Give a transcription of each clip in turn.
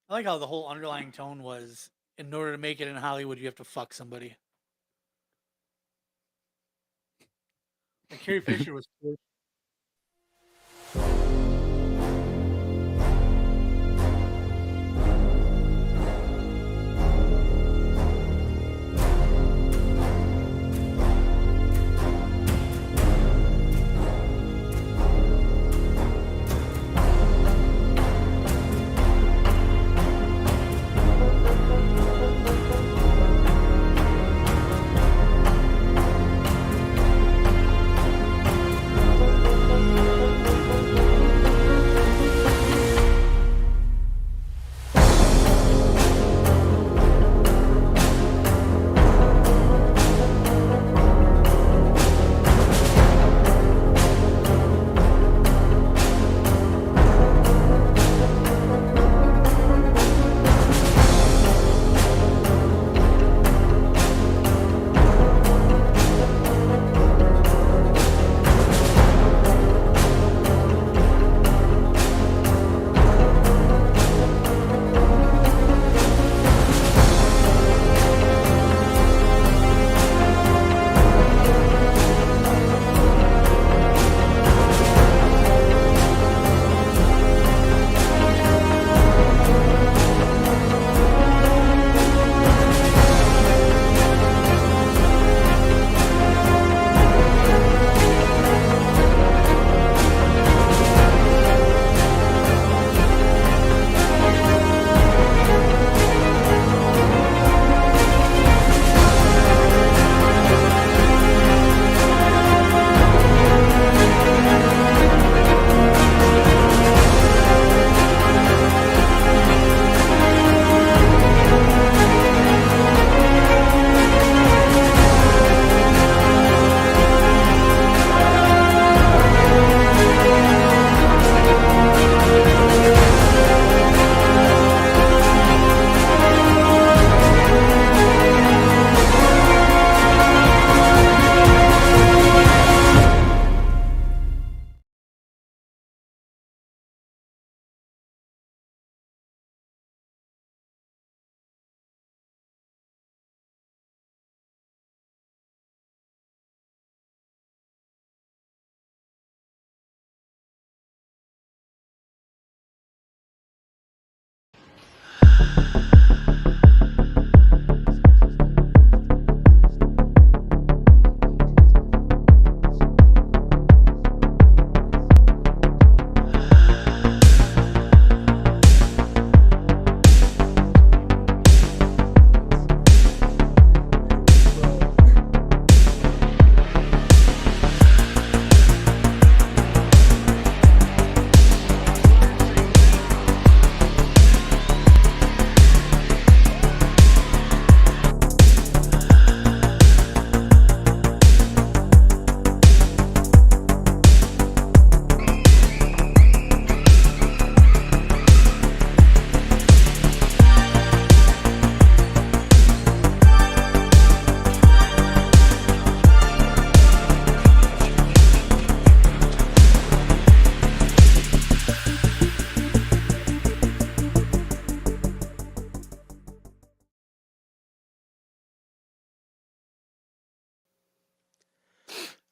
I like how the whole underlying tone was, in order to make it in Hollywood, you have to fuck somebody. Like Carrie Fisher was.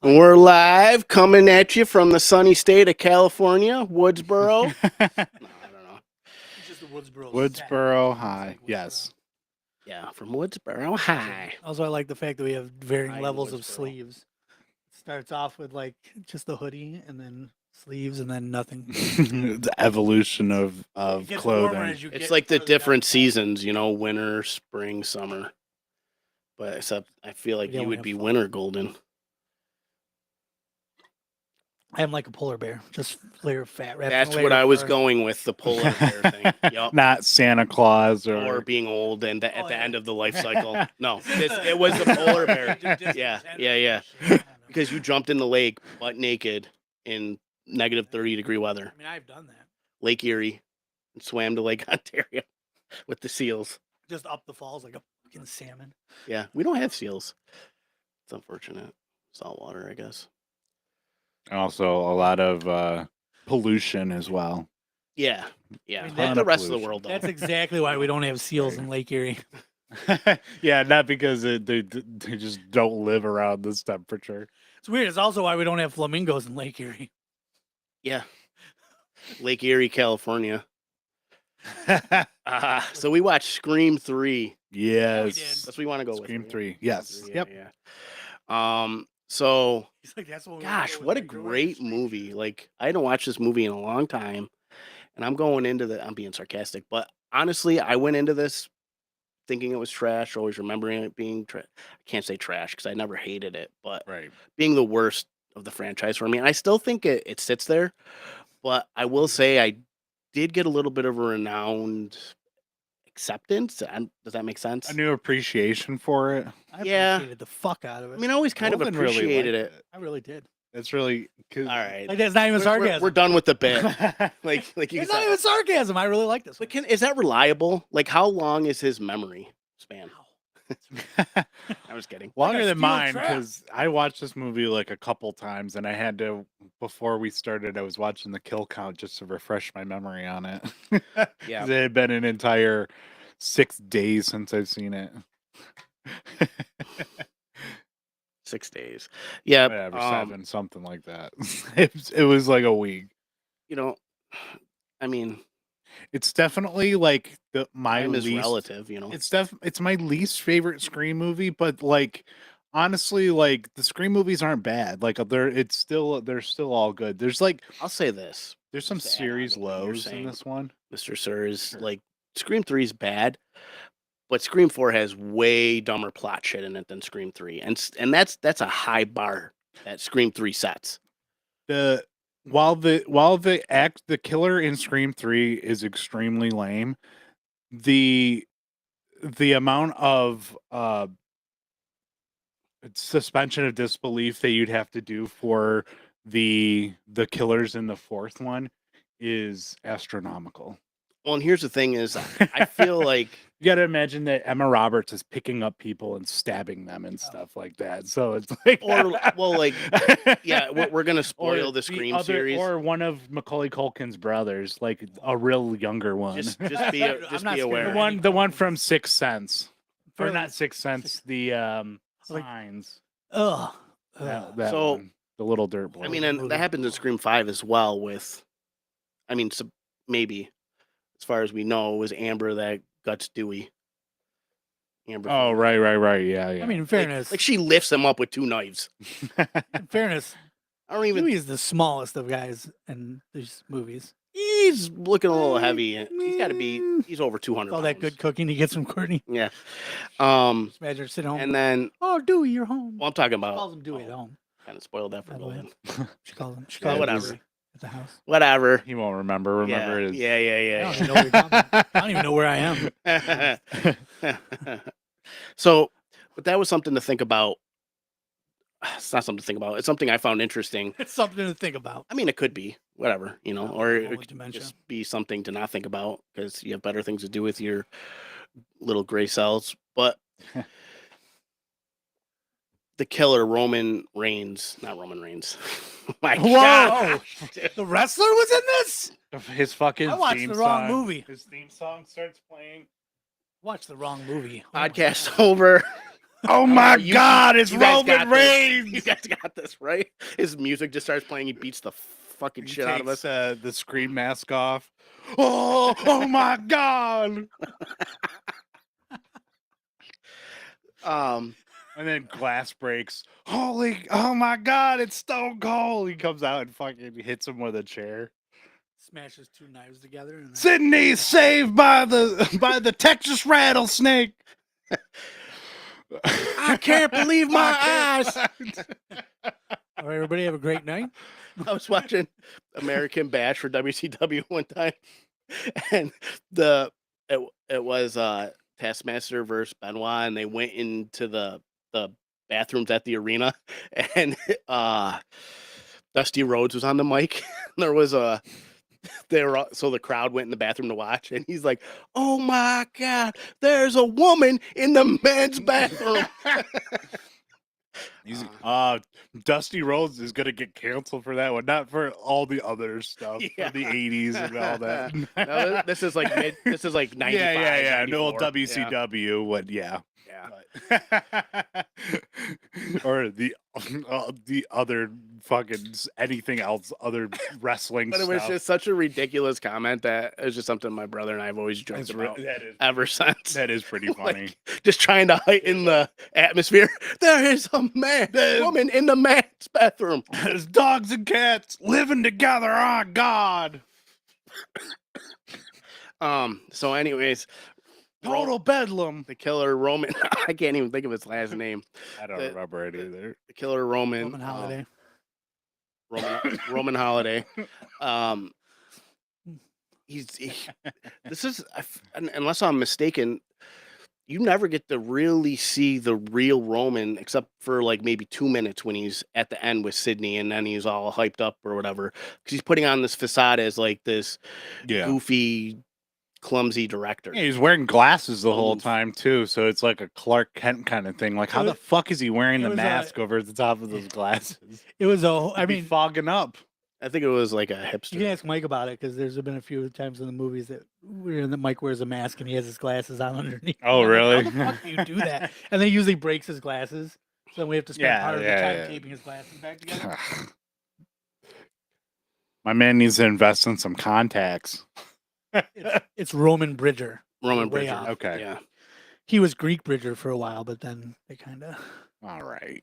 We're live coming at you from the sunny state of California, Woodsboro. No, I don't know. It's just the Woodsboro. Woodsboro set. High, It's like yes. Yeah, from Woodsboro High. Also, I like the fact that we have varying High in levels of Woodsboro. sleeves. It starts off with like just the hoodie, and then sleeves, and then nothing. The evolution of It gets warmer clothing. as you It's get like the further down different south. seasons, you know, winter, spring, summer. But except I feel like Yeah, you we would have be fall. winter golden. I am like a polar bear, just layer of fat. wrapped in a That's layer what of I was fur. going with, the polar bear thing. Yup. Not Santa Claus Or or being old and at Oh, the yeah. end of the life cycle. No, it was the polar bear. Yeah. Because you jumped in the lake butt naked in negative 30-degree weather. I mean, I've done that. Lake Erie, and swam to Lake Ontario with the seals. Just up the falls like a fucking salmon. Yeah, we don't have seals. It's unfortunate. Saltwater, I guess. also a lot of pollution as well. Yeah. I mean, Fuck that- the rest of the pollution. world, though. That's exactly why we don't have seals in Lake Erie. Yeah, not because they just don't live around this temperature. It's weird. It's also why we don't have flamingos in Lake Erie. Yeah. Lake Erie, California. So we watched Scream 3. Yes. That's what we want to go Scream with. 3. Scream Yes. 3, Yep. Yeah. So, He's like, that's what we gosh, what a great movie. Like, I hadn't watched this movie in a long time. And I'm going into I'm being sarcastic, but honestly, I went into this thinking it was trash, always remembering it being I can't say trash because I never hated it, but Right. being the worst of the franchise for me. I still think it sits there, but I will say I did get a little bit of a renowned acceptance. Does that make sense? A new appreciation for it. I Yeah. appreciated the fuck out of it. I mean, I always kind of Golden really appreciated liked it. I really did. It's really All right. Like, that's not even sarcasm. We're done with the bit. Like you It's said. not even sarcasm. I really like this. But is that reliable? Like, how long is his memory span? I was kidding. Longer a than steel mine trap. because I watched this movie like a couple times, and I had to before we started. I was watching the kill count just to refresh my memory on it. Yeah. 'Cause it had been an entire 6 days since I've seen it. 6 days. Yeah. Whatever, 7, something like that. It was like a week. You know, I mean, It's definitely like my time is least. relative. You know. It's my least favorite Scream movie, but like honestly, like the Scream movies aren't bad. Like they're still all good. There's like I'll say this, there's some just to add on series to what you're lows in saying. this one. Mr. Sir, is Sure. like Scream 3 is bad, but Scream 4 has way dumber plot shit in it than Scream 3, and that's a high bar that Scream 3 sets. While the killer in Scream 3 is extremely lame, the amount of suspension of disbelief that you'd have to do for the killers in the fourth one is astronomical. Well, and here's the thing: is I feel like You got to imagine that Emma Roberts is picking up people and stabbing them and stuff like that. So it's like, yeah, we're gonna spoil the Scream series. or one of Macaulay Culkin's brothers, like a real younger one. Just be I'm just not be scared aware. of the one from Sixth Sense, or Fairly- not Sixth Sense, the Like- Signs. Ugh. That So- one, the little dirt boy. I mean, and that happens in Scream 5 as well. With, I mean, maybe as far as we know, it was Amber that guts Dewey. Amber. Oh, Thorne. right, yeah. I mean, in Like- fairness, like she lifts him up with 2 knives. in fairness, I don't even. Dewey is the smallest of guys in these movies. He's looking a little heavy. He's got to be. He's over 200. All that pounds. good cooking he gets from Courtney. Yeah. Just imagine her sitting home. And then, Oh, Dewey, you're home. well, I'm talking She about. calls him Dewey at home. Kind of spoiled that for By the way. Logan. She calls him. She Yeah, calls him whatever. Dewey at the house. Whatever. He won't remember. Remember it is. Yeah. I don't even know where you're talking about. I don't even know where I am. So, but that was something to think about. It's not something to think about. It's something I found interesting. It's something to think about. I mean, it could be whatever, you know, or Alcohol it with could dementia. just be something to not think about because you have better things to do with your little gray cells. But the killer, Roman Reigns, not Roman Reigns. My Whoa! God. The wrestler was in this? His fucking I watched theme the wrong song- movie. His theme song starts playing. Watch the wrong movie. Oh my Podcast God. over. Oh my You- God! It's you guys Roman got this. Reigns. You guys got this, right? His music just starts playing. He beats the fucking He shit out of us. takes, the Scream mask off. Oh my God! Um, And then glass breaks. Oh my God! It's Stone Cold. He comes out and fucking hits him with a chair. Smashes 2 knives together. And then... Sydney's saved by the Texas rattlesnake. I can't believe my eyes. All right, everybody have a great night. I was watching American Bash for WCW one time, and it was Taskmaster versus Benoit, and they went into the bathrooms at the arena, and Dusty Rhodes was on the mic. There was so the crowd went in the bathroom to watch, and he's like, "Oh my God, there's a woman in the men's bathroom." He's Dusty Rhodes is gonna get canceled for that one, not for all the other stuff, Yeah. for the '80s and all that. No, this is like this is like 95. yeah. No 94. WCW would, yeah. Yeah. Or the other fucking anything else, other wrestling But it stuff. was just such a ridiculous comment that it was just something my brother and I have always joked about ever since. That is pretty funny. Like, just trying to heighten the atmosphere. There is a woman in the man's bathroom. There's dogs and cats living together. Oh God! So, anyways, Total bedlam. the killer Roman. I can't even think of his last name. I don't the- remember it either. The killer Roman. Roman Holiday. Roman Holiday. This is, unless I'm mistaken, you never get to really see the real Roman except for like maybe 2 minutes when he's at the end with Sydney and then he's all hyped up or whatever because he's putting on this facade as like this Yeah. goofy, clumsy director. Yeah, he's wearing glasses the whole Oof. time too, so it's like a Clark Kent kind of thing. Like, how It the was- fuck is he wearing it the was, mask over the top of those glasses? It was a. I He'd be mean, fogging up. I think it was like a you hipster. can ask Mike about it because there's been a few times in the movies that where the Mike wears a mask and he has his glasses on underneath. Oh, I'm like, really? How the fuck do you do that? And then he usually breaks his glasses, so then we have to spend Yeah, part of the yeah, time yeah. taping his glasses back together. My man needs to invest in some contacts. It's Roman Bridger. Roman way Bridger. off. Okay. Yeah. He was Greek Bridger for a while, but then they kind of All right.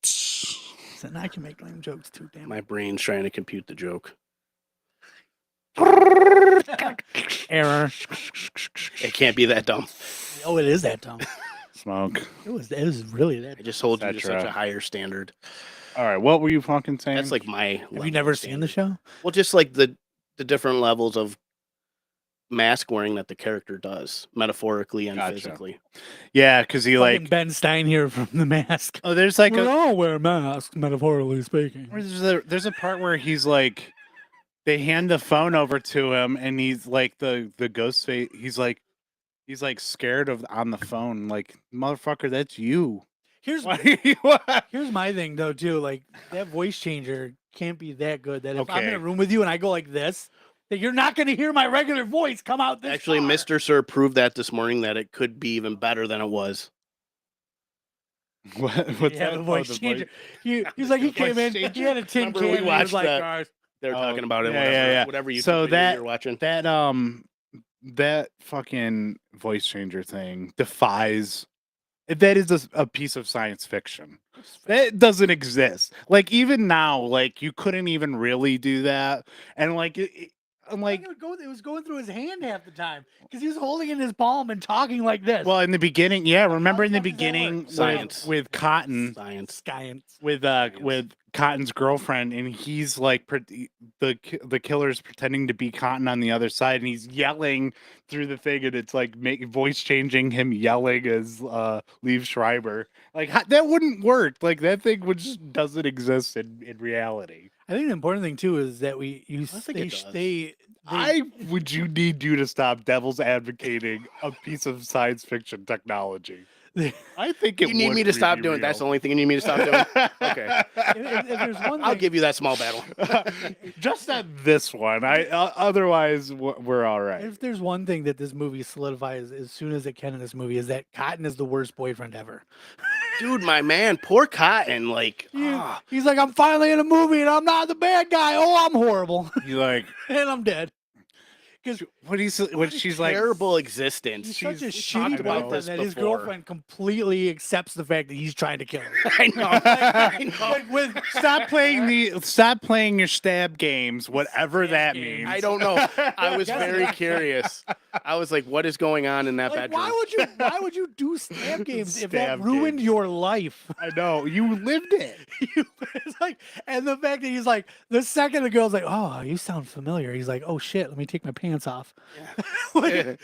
said, "I can make lame jokes too." Damn My brain's trying to compute the joke. error. It can't be that dumb. Oh, it is that dumb. Smoke. It was really that. I just hold you to such Cetera. a higher standard. All right. What were you fucking saying? That's like my. Have level you never of seen the standard. show? Well, just like the different levels of mask wearing that the character does, metaphorically and Gotcha. physically. Yeah, because he Fucking like. Ben Stein here from The Mask. Oh, there's like We a. all wear masks, metaphorically speaking. There's a part where he's like, they hand the phone over to him, and he's like the ghost face. He's like scared of on the phone. Like, motherfucker, that's you. Here's Why are you- here's my thing though too. Like that voice changer can't be that good. That if I'm in Okay. a room with you and I go like this, that you're not going to hear my regular voice come out. This Actually, far. Mr. Sir proved that this morning that it could be even better than it was. What's Yeah, that? the Oh, voice changer. He's like he The came voice in. He changer? had a tin Remember we can. And he was watched like, that- "Ours." They were Oh, talking about it. yeah, Whatever, yeah. whatever YouTube So video you're watching. That fucking voice changer thing defies. That is a piece of science fiction. That doesn't exist. Like even now, like you couldn't even really do that. And like I'm like, It was going through his hand half the time because he was holding it in his palm and talking like this. well, in the beginning, yeah. Remember in the fuck does that work? beginning Science. with Cotton, Science. Science. with Cotton's girlfriend, and he's like the killer's pretending to be Cotton on the other side, and he's yelling through the thing, and it's like voice changing him yelling as Liev Schreiber. Like that wouldn't work. Like that thing would just doesn't exist in reality. I think the important thing too is that I would you need you to stop devil's advocating a piece of science fiction technology. I think it You need would me to be stop doing it. That's the real. only thing you need me to stop doing. Okay. if there's one I'll thing- give you that small battle. Just at this one. Otherwise we're all right. If there's one thing that this movie solidifies as soon as it can in this movie is that Cotton is the worst boyfriend ever. Dude, my man, poor Cotton. Like, He's like, I'm finally in a movie and I'm not the bad guy. Oh, I'm horrible You like and I'm dead. Because what she's like terrible existence. he's such a We've talked shitty about boyfriend this that his before. girlfriend completely accepts the fact that he's trying to kill her. I know. I know. Like with stop playing your stab games, whatever that games. means. I don't know. I was Yes, very yeah. curious. I was like, what is going on in that like, bedroom? why would you do stab games if that Stab ruined games. your life? I know. You lived it. It's like, and the fact that he's like, the second the girl's like, oh, you sound familiar. He's like, oh shit, let me take my pants off. Like,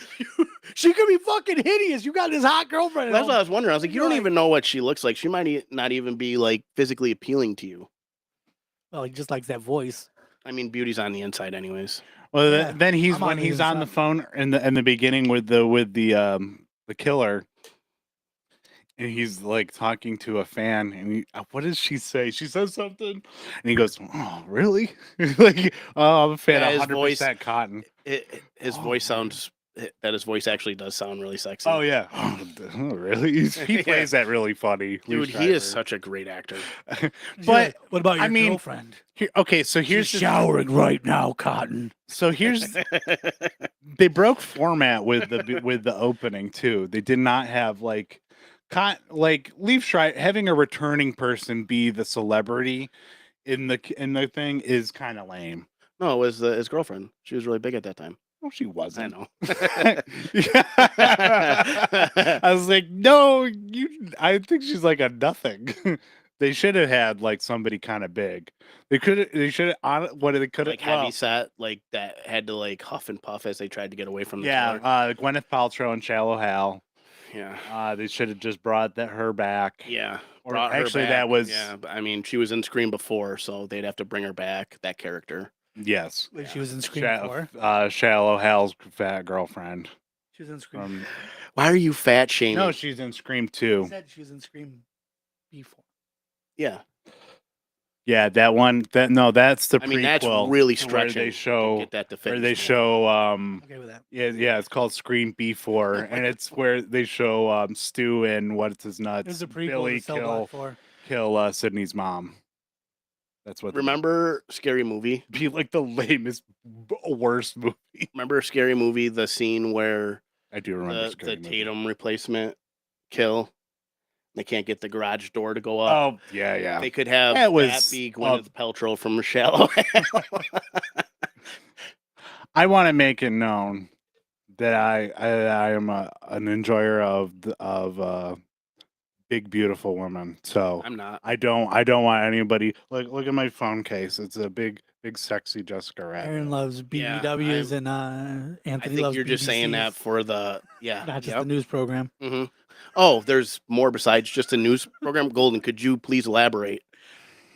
she could be fucking hideous. You got this hot girlfriend. at That's what I home. was wondering. I was like, you You're don't like- even know what she looks like. She might not even be like physically appealing to you. Well, he just likes that voice. I mean, beauty's on the inside, anyways. Well, Yeah, then he's I'm when on the he's on the inside. phone in the beginning with the killer, and he's like talking to a fan, and what does she say? She says something, and he goes, "Oh, really?" Like, "Oh, I'm a fan Yeah, of his 100% Cotton." His Oh, voice really? sounds that his voice actually does sound really sexy. Oh yeah, oh, really? He Yeah. plays that really funny, Dude, Liev he is Schreiber. such a great actor. But what about your I mean, girlfriend? okay, so She's here's showering right now, Cotton. so here's they broke format with the opening too. They did not have like Liev Schreiber having a returning person be the celebrity in the thing is kind of lame. No, it was his girlfriend. She was really big at that time. No, she I wasn't. know. I was like, no, I think she's like a nothing. They should have had like somebody kind of big. They should have what they could have Like heavy set, like that had to like huff and puff as they tried to get away from the killer. Gwyneth Paltrow and Shallow Hal. Yeah. They should have just brought her back. Yeah. Or Brought her actually, back. that was Yeah, but I mean, she was in Scream before, so they'd have to bring her back, that character. yes. Wait, she was in Scream 4? Shallow Hal's fat girlfriend. She was in Scream. Why are you fat shaming? No, she's in Scream She 2. said she was in Scream B4. Yeah. Yeah, that one. That's the prequel. I mean, that's really where stretching. they show to get that to fit. where in they school. show Okay with that. yeah, it's called Scream B4, and it's where they show Stu and what's his nuts It was a prequel Billy to Cell Block 4. kill Sydney's mom. That's what. Remember Scary Movie? Be like the lamest, worst movie. Remember Scary Movie? The scene where I do remember the Scary Movie. Tatum replacement kill. They can't get the garage door to go up. Oh yeah. They could have That was, that be Gwyneth Paltrow from Shallow Hal. I want to make it known that I am an enjoyer of big beautiful women. So I'm not. I don't want anybody look at my phone case. It's a big sexy Jessica Rabbit. Aaron loves BBWs and I Anthony think loves you're just saying that BBCs, for the not just the news program. hmm Oh, there's more besides just a news program. Golden, could you please elaborate?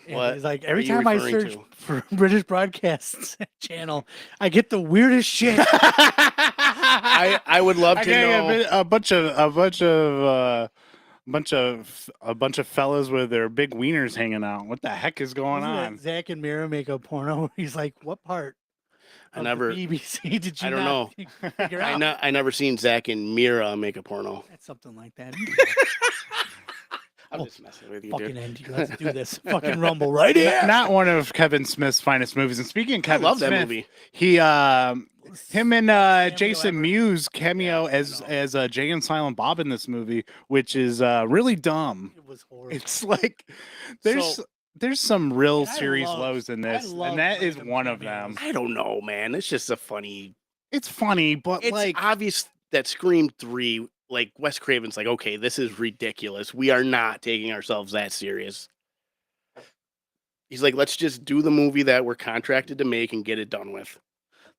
What? He's like, every are you time I referring search to? for British Broadcast channel, I get the weirdest shit. I would love to know. A bunch of fellas with their big wieners hanging out. What the heck is going Wasn't that on? Zach and Mira make a porno. He's like, what part? I of the never- BBC did you I don't not know. figure out? I never seen Zach and Mira make a porno. That's something like that. I'm Oh, just messing with you, Fucking dude. Andy, let's do this. Fucking rumble right here. Not one of Kevin Smith's finest movies. And speaking of I Kevin love Smith, that movie. he him and Cameo Jason ever. Mewes cameo Yeah, I as Jay and Silent Bob in this movie, which is really dumb. It was horrible. It's like there's So- there's some real And I serious love- lows in I this, love and that is random one of cameos. them. I don't know, man. It's just a funny. It's funny, but It's like obvious that Scream 3, like Wes Craven's like, okay, this is ridiculous. We are not taking ourselves that serious. He's like, let's just do the movie that we're contracted to make and get it done with.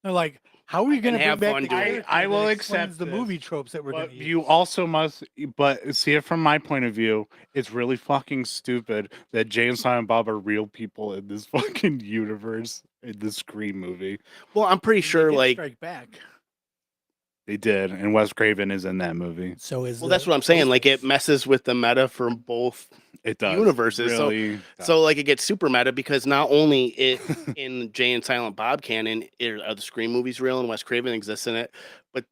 They're like, how are we going to bring have back fun the doing it. character I will that accept explains the this, movie tropes that we're going but to you also must, but see it from my point of view, it's really fucking stupid that Jay and Silent Bob are real people in this fucking universe in the Scream movie. Well, I'm pretty sure, like, Strike Back. They did, and Wes Craven is in that movie. So is well, that's what I'm saying. Like, it messes with the meta from both It does universes. Really So, like, it gets super meta because not only it in Jay and Silent Bob canon are the Scream movies real and Wes Craven exists in it, but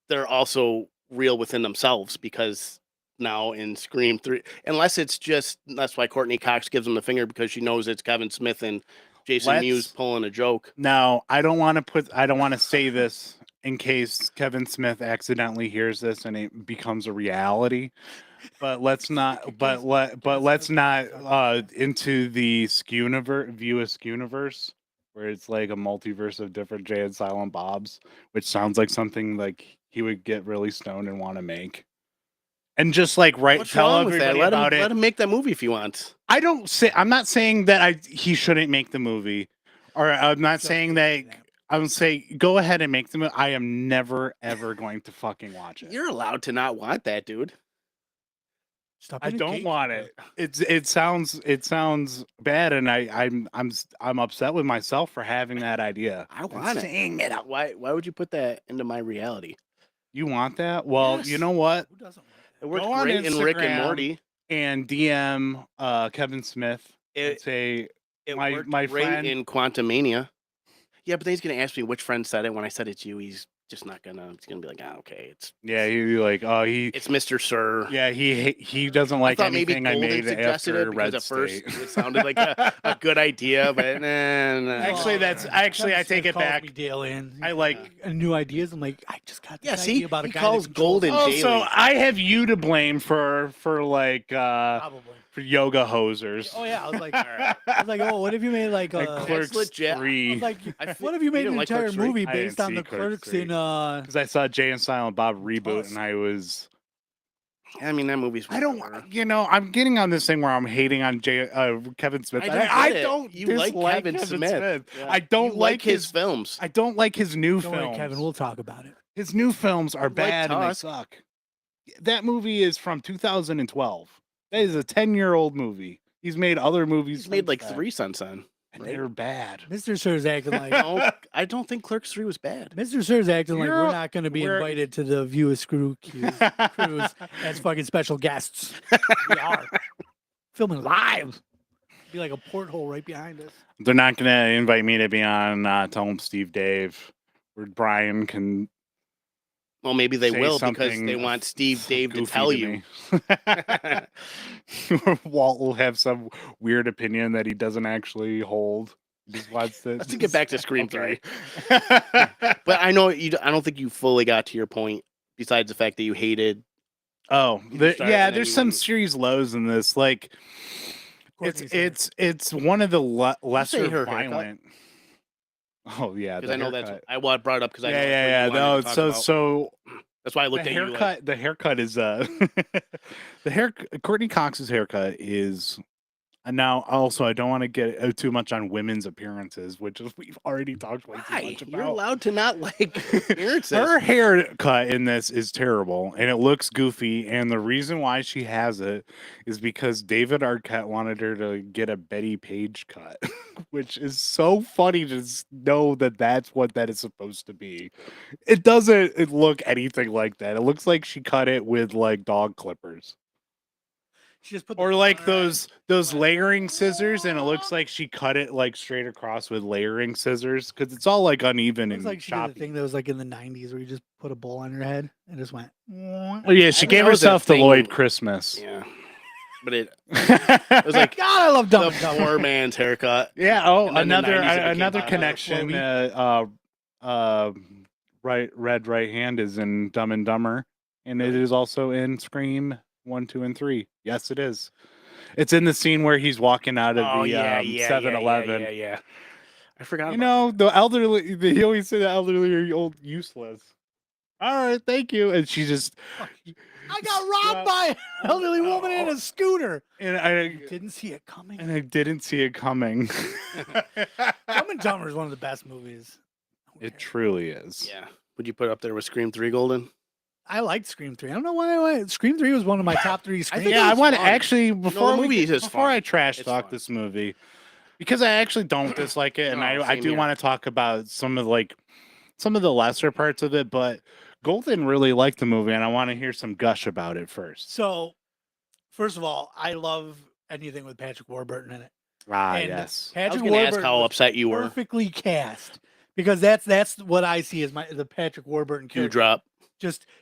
they're also real within themselves because now in Scream 3, unless it's just that's why Courtney Cox gives him the finger because she knows it's Kevin Smith and Jason Mewes pulling a joke. Now, I don't want to say this in case Kevin Smith accidentally hears this and it becomes a reality. But let's not. Let's not into the Skewniverse, where it's like a multiverse of different Jay and Silent Bobs, which sounds like something like he would get really stoned and want to make. And just like What's tell wrong with that? everybody about Let it. him make that movie if he wants. I'm not saying that he shouldn't make the movie, or I'm not saying that. I'm saying go ahead and make the movie. I am never ever going to fucking watch it. You're allowed to not want that, dude. Stop I being a don't want gatekeeper. it. It sounds bad, and I'm upset with myself for having that idea. I want it. Saying it. Why would you put that into my reality? You want that? Well, you Yes. know what? Who doesn't want It worked Go on great in Rick and Instagram. Morty. And DM Kevin Smith. It- It's a It My- worked my great friend- in Quantumania. Yeah, but then he's gonna ask me which friend said it. When I said it's you, he's just not gonna. He's gonna be like, ah, okay, yeah. He like it's Mr. Sir. yeah. He doesn't like I thought maybe anything I Golden made suggested after it because Red at first State. it sounded like a good idea, but nah. Actually, that's Kevin actually I Smith take it calls back. me daily, and I he's like. new ideas. I'm like, I just got this Yeah, see, idea about a he guy calls that controls- Golden Oh, daily. so I have you to blame for like Probably. for yoga hosers. Oh yeah, I was like, Alright. I was like, oh, what if you made like Like a? Clerks legit. I 3. was like, I what if you made didn't an like entire Clerks 3? movie I didn't based on see the Clerks Clerks 3. in Because I saw Jay and Silent Bob reboot, Tusk. and I was. I mean, that movie's. I don't. whatever. You know, I'm getting on this thing where I'm hating on Kevin Smith. I don't I get it. don't. You like dislike Kevin Smith. Yeah. I don't You like his films. I don't like his new Don't worry, films. Kevin, we'll talk about it. His new films are like bad and they Tusk. suck. That movie is from 2012. That is a 10-year-old movie. He's made other movies. He's made since like then, 3 since then. and right? they're bad. Mr. Sir's acting like No, I don't think Clerks 3 was bad. Mr. Sir's acting like You're- we're not going to be we're- invited to the View of Screw Cruise as fucking special guests. We are filming live. Be like a porthole right behind us. They're not going to invite me to be on Tell 'em Steve Dave, where Brian can. Well, maybe they say will because something they want Steve Dave to goofy tell you. me. Walt will have some weird opinion that he doesn't actually hold. He just wants to. Let's get back to Scream 3. Okay. But I know you. I don't think you fully got to your point. Besides the fact that you hated. Oh, You start yeah. and then There's you some wouldn't- serious lows in this. Like, Courtney's here. it's one of the lesser her haircut? violent. Oh yeah, Because the I know haircut. that's. I brought it up because I. Yeah, know that's yeah, what yeah. you wanted No, to talk so about. so That's why I the looked at you. haircut. Like, The haircut is Courtney Cox's haircut is. And now, also, I don't want to get too much on women's appearances, which is we've already talked way too why? much You're about. allowed to not like appearances. Her haircut in this is terrible, and it looks goofy. And the reason why she has it is because David Arquette wanted her to get a Betty Page cut, which is so funny to know that that's what that is supposed to be. It doesn't look anything like that. It looks like she cut it with like dog clippers. She just put the Or like on her head. those layering scissors, and it looks like she cut it like straight across with layering scissors because it's all like uneven Looks and like she did choppy. the thing that was like in the 90s where you just put a bowl on your head and just went. Oh yeah, she I gave know that herself the thing- Lloyd Christmas. Yeah, but it was like God, I love Dumb the and Dumber. poor man's haircut. Yeah. Oh, And then the another 90s it became another popular. connection. Chloe. Red right hand is in Dumb and Dumber, and it is also in Scream 1, 2, and 3. Yes, it is. It's in the scene where he's walking out of Oh the yeah, 7-Eleven. yeah. I forgot. You about know, the elderly. He always say the elderly are old useless. All right, thank you. And she just I got robbed by an elderly woman in a scooter. and I Didn't see it coming. and I didn't see it coming. Dumb and Dumber is one of the best movies. It truly is. Yeah. Would you put it up there with Scream 3 Golden? I liked Scream 3. I don't know why. Scream 3 was one of my top 3 screams. think Yeah, it I was want to fun. actually before the we movie get- is before fun. I trash It's talk fun. this movie because I actually don't dislike it, and No, I same do here. want to talk about some of the lesser parts of it. But Golden really liked the movie, and I want to hear some gush about it first. So, first of all, I love anything with Patrick Warburton in it. Ah, And yes. I was Patrick going to ask Warburton how was upset you were. perfectly cast because that's what I see as the Patrick Warburton character. Dewdrop.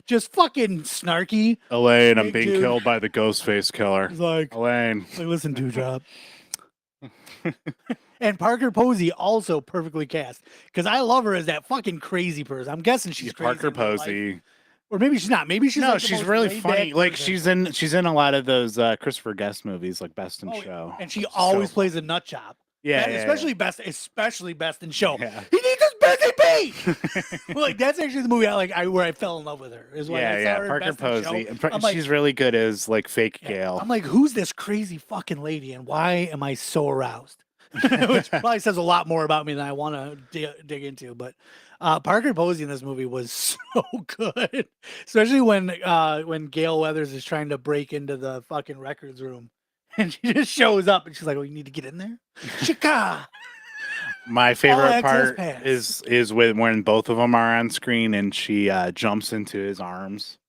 Just fucking snarky. Elaine, I'm Big being dude. killed by the Ghostface killer. He's like, Elaine. listen, Dewdrop. And Parker Posey also perfectly cast because I love her as that fucking crazy person. I'm guessing she's crazy Parker in real life. Posey. or maybe she's not. Maybe she's No, like the she's most really laid funny. back Like person. she's in a lot of those Christopher Guest movies, like Best in Oh, Show. and she So always fun. plays a nut job. Yeah, And yeah, especially best in show. Yeah. He needs his busy bee. Like that's actually the movie where I fell in love with her. Is when I saw yeah. her in Parker Best in Show. Posey. And I'm like- she's really good as like fake Yeah, Gail. I'm like, who's this crazy fucking lady, and why am I so aroused? Which probably says a lot more about me than I want to dig into. But Parker Posey in this movie was so good, especially when Gail Weathers is trying to break into the fucking records room, and she just shows up, and she's like, "Oh, you need to get in there, Chica." My favorite access part pass. is when both of them are on screen and she jumps into his arms.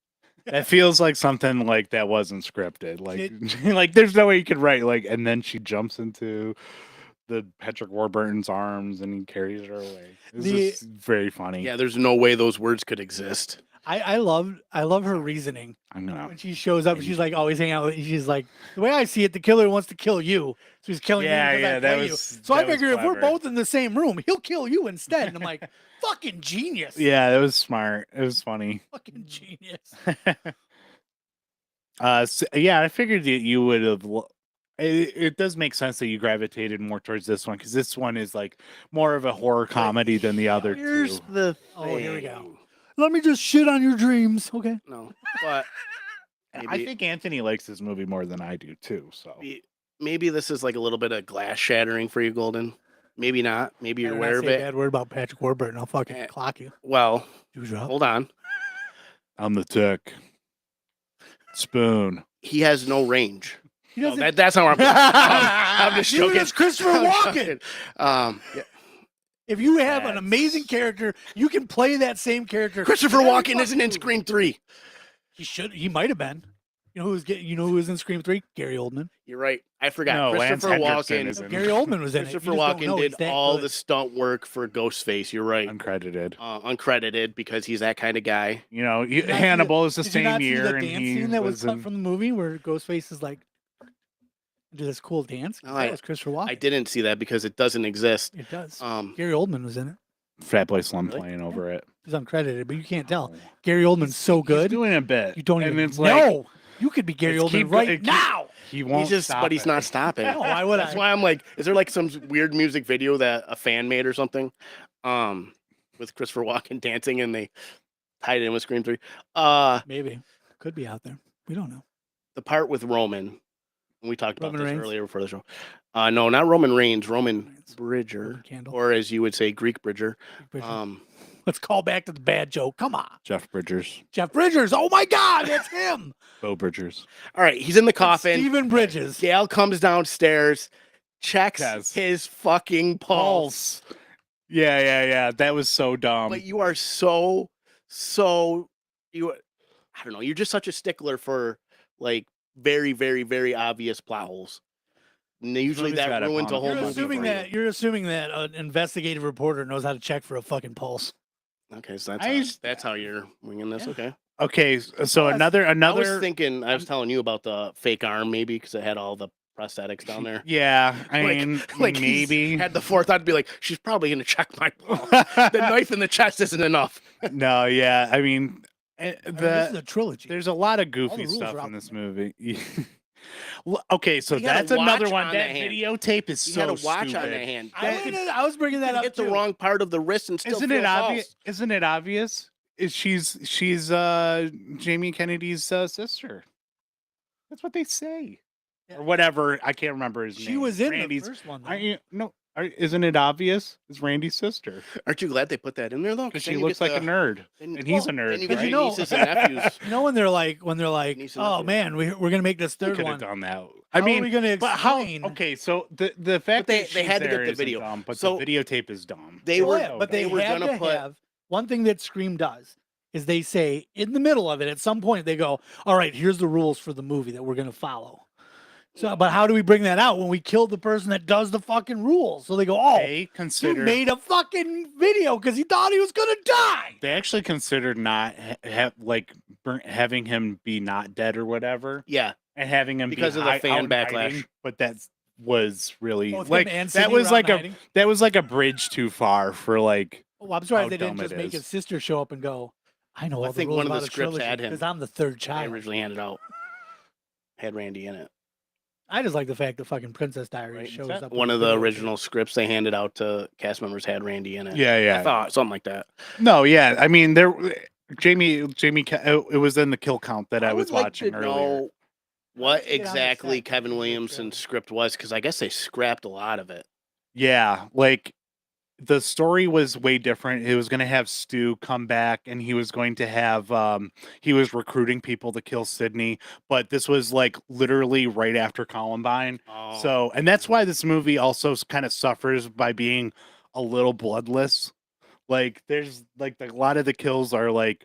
That feels like something like that wasn't scripted. Like, like there's no way you could write like, and then she jumps into the Patrick Warburton's arms and he carries her away. This is very funny. Yeah, there's no way those words could exist. I love her reasoning. I'm gonna. When she shows up, she's like always hanging out with, she's like, the way I see it, the killer wants to kill you. So he's killing Yeah, you because yeah, I that play you. was- So I that was figure if we're clever. both in the same room, he'll kill you instead. And I'm like, fucking genius. Yeah, it was smart. It was funny. Fucking genius. Yeah, I figured that you would have. It does make sense that you gravitated more towards this one because this one is like more of a horror comedy than the other Here's two. the Oh, here we go. thing. Let me just shit on your dreams. Okay. No, but I maybe- think Anthony likes this movie more than I do too. So maybe this is like a little bit of glass shattering for you, Golden. Maybe not. Maybe you're Better not aware of say a it. bad word about Patrick Warburton. I'll fucking Eh. clock you. Well, Dewdrop. hold on. I'm the tech. Spoon. He has no range. He No, doesn't. that's not where I'm just Neither joking. does Christopher I'm Walken. joking. Yeah. If you have an That's- amazing character, you can play that same character. Christopher every Walken fucking isn't in movie. Scream 3. He should. He might have been. You know who was in Scream 3? Gary Oldman. You're right. I forgot. No, Lance Christopher Henriksen Walken. is in Gary Oldman was in it. You Christopher just don't know Walken he's did that all good. the stunt work for Ghostface. You're right. Uncredited. Uncredited because he's that kind of guy. You know, Did you not see Hannibal is the Did you not same see year, the and dance he scene that was was cut in. from the movie where Ghostface is like do this cool dance? No, That was Christopher Walken. I didn't see that because it doesn't exist. It does. Um, Gary Oldman was in it. Fat Boy Slim Really? playing over it. He's uncredited, but you can't tell. Oh. Gary Oldman's so He's good. doing a bit. You don't and even it's know. like, You could be Gary Let's Oldman keep go- right keep- now. he won't. he's just, stop but he's it. not stopping. No, why would That's I? why I'm like, is there like some weird music video that a fan made or something? With Christopher Walken dancing and they tied it in with Scream 3. Maybe. Could be out there. We don't know. The part with Roman, and we talked about Roman this Reigns? earlier before the show. No, not Roman Reigns, Roman Reigns. Bridger, Roman Candle. or as you would say, Greek Bridger. Let's call back to the bad joke. Come on. Jeff Bridges, Jeff Bridgers. Oh my God, that's him. Bo Bridgers. All right, he's in the coffin. Stephen Bridges. Gail comes downstairs, checks Yes. his fucking pulse. Yeah. That was so dumb. But you are you. I don't know. You're just such a stickler for like very, very, very obvious plot holes. And usually Somebody's that gotta ruins a bump whole it. You're movie. assuming for you. that an investigative reporter knows how to check for a fucking pulse. Okay, so I that's how you're winging this. Yeah. Okay. Okay, so Yes. another I was another. I was telling you about the fake arm maybe because it had all the prosthetics down there. Yeah, I Like- mean, Like he's maybe. had the forethought to be like, she's probably gonna check my pulse. The knife in the chest isn't enough. No, yeah, I mean, I mean, this is a trilogy. there's a lot of goofy rules stuff are out in this there. movie. Okay, so You gotta that's another watch one. on That that hand. videotape is You so gotta watch stupid. on that hand. I was bringing You that can up hit the too. wrong part of the wrist and still Isn't feel it obvious? pulse. Isn't it obvious? Is she's Jamie Kennedy's sister? That's what they say, Yeah. or whatever. I can't remember his name. She was in Randy's. the first one. Aren't you, no, isn't it obvious? It's Randy's sister Aren't you glad they put that in there though? because then she you looks get like a the- nerd, then- and he's a well, nerd. Then you right? get you your know- nieces and nephews. You know when they're like, Niece and oh nephew. man, we're gonna make this They third could one. have done that. How I are mean, we gonna but how? explain? Okay, so the fact they- that they had to she's get there the isn't video. dumb, but So- the videotape is dumb. They Well, were, yeah, but they were had gonna to put. have one thing that Scream does is they say in the middle of it at some point they go, all right, here's the rules for the movie that we're gonna follow. So, but how do we bring that out when we killed the person that does the fucking rules? So they go, oh, They you considered made a fucking video because he thought he was gonna die. they actually considered not having him be not dead or whatever, Yeah, and having him Because be of the out fan in backlash. hiding, but that was really Both him like and that Sidney was were out like in a hiding. that was like a bridge too far for like. Oh, I'm surprised how they didn't dumb just it make is. his sister show up and go, I know I all the think rules one of the about a scripts trilogy had him. because I'm the third I child. originally handed out. Had Randy in it. I just like the fact that fucking Princess Diaries Right. shows that up. One in of the video. original scripts they handed out to cast members had Randy in it. Yeah, I yeah. thought something like that. No, yeah. I mean, Jamie. It was in the kill count that I was would like watching to earlier. know what Let's get on the exactly set Kevin and do a Williamson's trailer. script was because I guess they scrapped a lot of it. Yeah, like the story was way different. It was going to have Stu come back and he was going to have he was recruiting people to kill Sydney, but this was like literally right after Columbine. Oh, So, and that's why this movie also kind of suffers by being a little bloodless. Like there's like a lot of the kills are like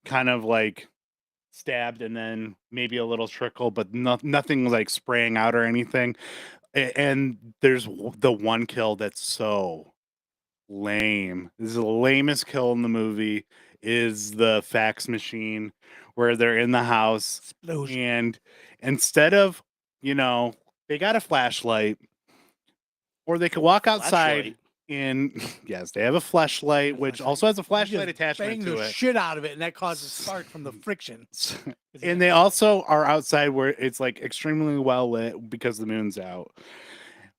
kind of like stabbed and then maybe a little trickle, but nothing like spraying out or anything. And there's the one kill that's so lame. This is the lamest kill in the movie. Is the fax machine where they're in the house Explosion. and instead of, they got a flashlight, or they could walk outside Flashlight. in. Yes, they have a flashlight, which also has a You flashlight just attachment bang to the it. shit out of it, and that causes spark from the friction. And they also are outside where it's like extremely well lit because the moon's out.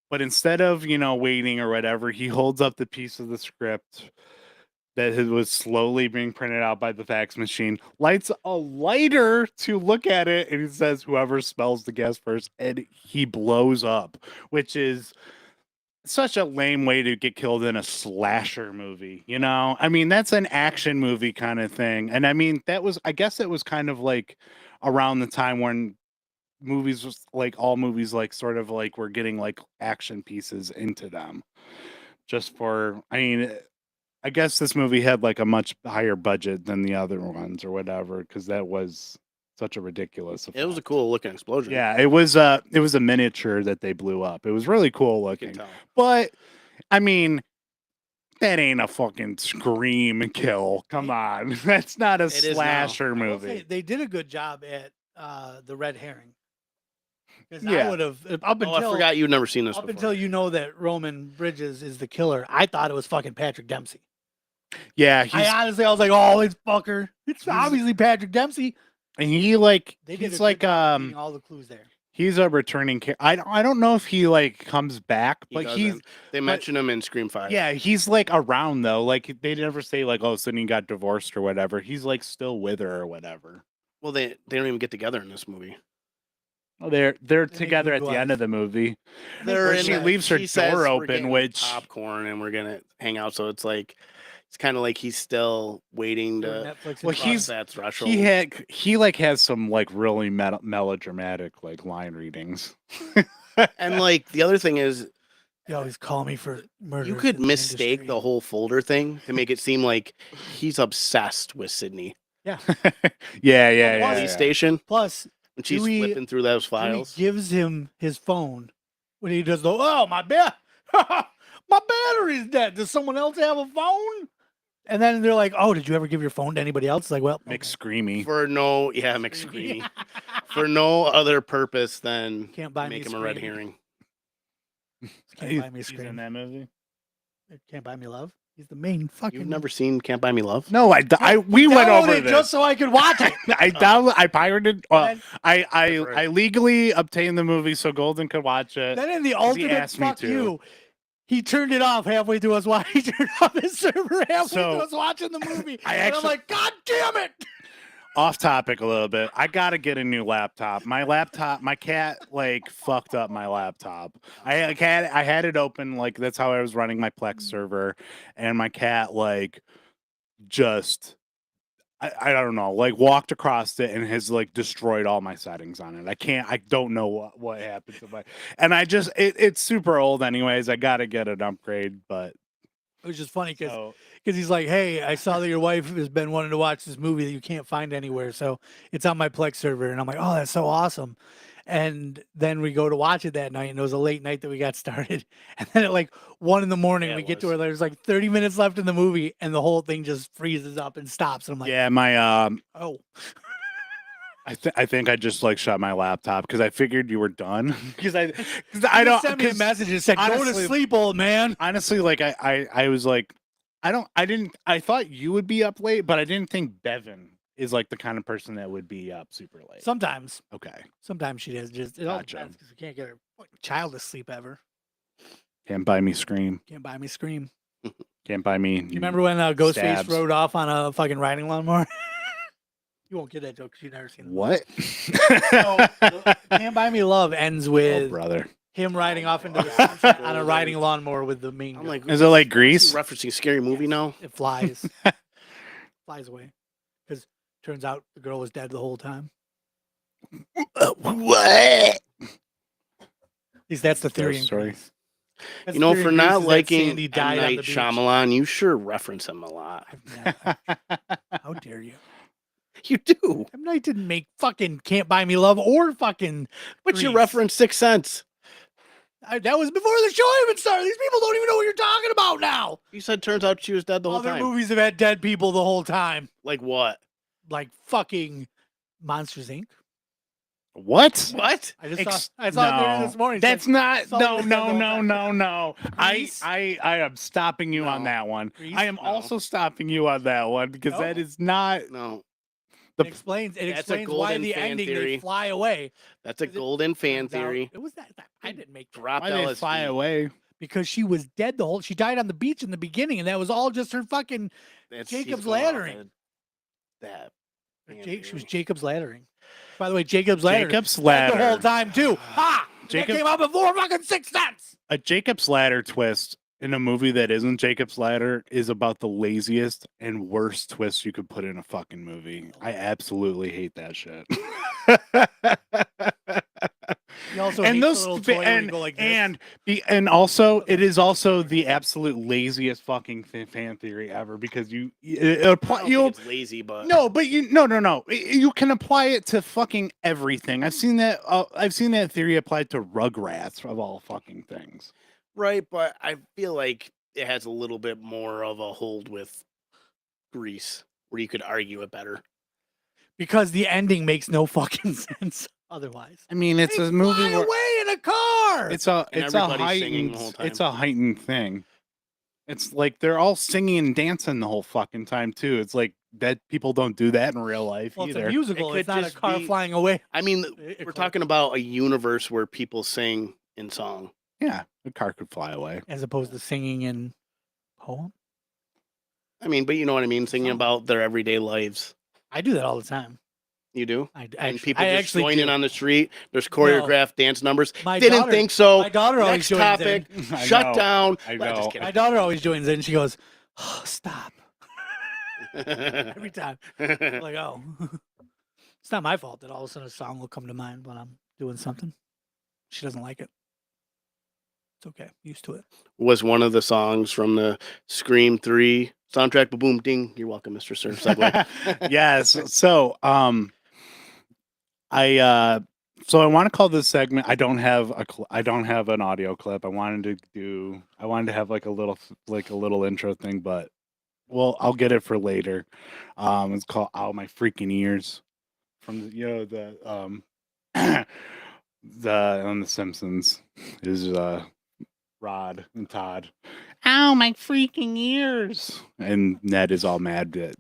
But instead of, waiting or whatever, he holds up the piece of the script that was slowly being printed out by the fax machine, lights a lighter to look at it, and he says, "Whoever smells the gas first," and he blows up, which is such a lame way to get killed in a slasher movie. I mean, that's an action movie kind of thing. And I mean, I guess it was kind of like around the time when movies was like all movies like sort of like we're getting like action pieces into them I guess this movie had like a much higher budget than the other ones or whatever, because that was such a ridiculous It was a effect. cool looking explosion. Yeah, it was a miniature that they blew up. It was really cool You can looking. tell. But I mean, that ain't a fucking scream kill. Come on. That's not a It is now. slasher I will movie. say, they did a good job at the red herring. Because I Yeah. would have up Oh, until I forgot you'd never seen this up before. until you know that Roman Bridges is the killer. I thought it was fucking Patrick Dempsey. Yeah, I was like, oh, it's fucker. It's obviously Patrick Dempsey. and he like They did a he's good like job of getting all the clues there. he's a returning I don't know if he like comes back, He but he's doesn't. They mention him in Scream 5. yeah, he's like around though. Like they never say like, oh, Sydney got divorced or whatever. He's like still with her or whatever. Well, they don't even get together in this movie. Oh, they're make together at Google the end eyes. of the movie. They're Where in she the- leaves her she says, door "We're open, getting which popcorn and we're gonna hang out." So it's like it's kind of like he's still waiting Doing to Netflix. Well, and cross he's- that threshold. he like has some like really melodramatic like line readings. And like the other thing is, you always call me for murder. you could mistake the whole folder thing to make it seem like he's obsessed with Sydney. yeah, yeah, Well, yeah. Police yeah. station Plus, when she's Dewey- flipping through those Dewey files. gives him his phone when he does the my my battery's dead. Does someone else have a phone? And then they're like, "Oh, did you ever give your phone to anybody else?" It's like, well, McScreamy. For no, yeah, McScreamy. For no other purpose than Can't buy make me him a red Scream. herring. Can't buy me He's in Scream. that movie. Can't buy me love. He's the main fucking. You've never seen Can't Buy Me Love? No, we went Downloaded over it this. just so I could watch it. I pirated. Well, And I Right. I legally obtained the movie so Golden could watch it. then in the 'cause he ultimate asked me fuck to. you, he turned it off halfway through us watching. He turned off his server halfway So, through us watching the movie. I And I'm actually- like, God damn it! Off topic a little bit. I gotta get a new laptop. My cat like fucked up my laptop. I had it open, like that's how I was running my Plex server, and my cat like just I don't know, like walked across it and has like destroyed all my settings on it. I don't know what happened to my and I just it's super old anyways. I gotta get an upgrade, but It was just funny because so, he's like, "Hey, I saw that your wife has been wanting to watch this movie that you can't find anywhere, so it's on my Plex server." And I'm like, "Oh, that's so awesome!" And then we go to watch it that night, and it was a late night that we got started. And then at like 1 a.m, Yeah, we it get to was. where there's like 30 minutes left in the movie, and the whole thing just freezes up and stops. And I'm like, yeah, my "Oh, I think I just like shut my laptop because I figured you were done because I You don't just sent me a 'cause message that said, "Go to honestly- sleep, old man." honestly like I was like I thought you would be up late, but I didn't think Bevan is like the kind of person that would be up super late. Sometimes Okay, she does. Just it all Gotcha. depends because we can't get her fucking child to sleep ever. can't buy me Scream. Can't buy me Scream. Can't buy me. You remember when Ghostface Stabs. rode off on a fucking riding lawnmower? You won't get that joke because you've never seen it. what? Can't Buy Me Love ends Oh, with brother. him riding off into the sunset on a riding lawnmower with the main I'm girl. like, Is it like is Grease? he referencing Scary Movie now? It flies. Flies away. Because turns out the girl was dead the whole time. What? At least that's the theory. in Story. Grease. That's You the know, theory for in Grease not is that liking Sandy M. died on Night the beach. Shyamalan, you sure reference him a lot. I've never- How dare you? You do. M. Night didn't make fucking Can't Buy Me Love or fucking. But you Grease. referenced Sixth Sense. That was before the show even started. These people don't even know what you're talking about now. You said turns out she was dead the whole Other time. movies have had dead people the whole time, Like what? like fucking Monsters Inc. What? What? I saw it there this morning. It That's said not. something No, that no, said no, no, no. Grease? I am stopping you on No. that one. Grease? I am No. also stopping you on that one because that No. is not. No. It explains That's a explains why golden the fan ending theory. they fly away. That's a Is it- golden fan Turns out- theory. It was that I didn't make that. Dropped Why they fly LSD. away? Because she was dead the whole. She died on the beach in the beginning, and that was all just her fucking. That's- Jacob's she's going off laddering. of That. fan She was theory. Jacob's laddering. By the way, Jacob's ladder. Jacob's dead ladder. the whole time too. Ha! Jacob Jacob- came out before fucking Sixth Sense. A Jacob's Ladder twist in a movie that isn't Jacob's Ladder is about the laziest and worst twist you could put in a fucking movie. I absolutely hate that shit. You also and hate those the little toy where you and go like this. and also it is also the absolute laziest fucking fan theory ever because you I don't think you'll it's lazy, but no, but no. You can apply it to fucking everything. I've seen that. I've seen that theory applied to Rugrats of all fucking things. right. But I feel like it has a little bit more of a hold with Grease, where you could argue it better. because the ending makes no fucking sense otherwise. I mean, it's They a movie fly where away in a car. it's a And it's a everybody's singing the whole heightened it's time. a heightened thing. It's like they're all singing and dancing the whole fucking time too. It's like that people don't do that in real life well, it's either. a musical. It It's could not a just car be- flying away. I mean, It we're could. talking about a universe where people sing in song. Yeah, the car could fly away. As opposed to singing in poem. I mean, but you know what I mean, singing Song. about their everyday lives. I do that all the time. You do? I And actually, people I just actually join in do. on the street. There's choreographed dance numbers. My Didn't daughter- think so. My daughter always Next joins topic. in. I Shut know. down. I Well, just know. kidding. My daughter always joins in. She goes, oh, "Stop!" Every time. I'm like, oh, it's not my fault that all of a sudden a song will come to mind when I'm doing something. She doesn't like it. It's okay. Used to it. Was one of the songs from the Scream 3 soundtrack. Boom, ding. You're welcome, Mr. Sir. Segway. Yes. So, I want to call this segment. I don't have I don't have an audio clip. I wanted to have like a little intro thing, but well, I'll get it for later. It's called "Ow My Freaking Ears" from the the on The Simpsons is Rod and Todd. Ow, my freaking ears! And Ned is all mad that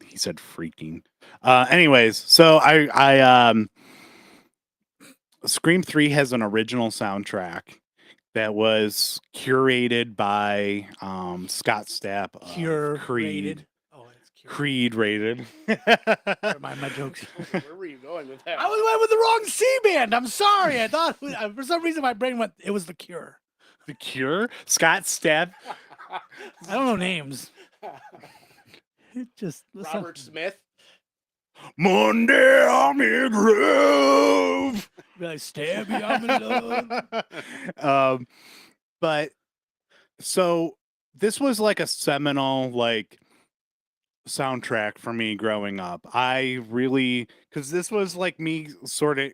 he said freaking. Anyways, so I Scream 3 has an original soundtrack that was curated by Scott Stapp of Cure Creed. rated. Oh, it's cure. Creed rated. Never mind my jokes. Where were you going with that? I went with the wrong C band. I'm sorry. I thought for some reason my brain went. It was the Cure. The Cure? Scott Stapp. I don't know names. It just Robert Smith. Monday I'm in groove. Be like, stab me, I'm in love. But so this was like a seminal like soundtrack for me growing up. I really because this was like me sort of.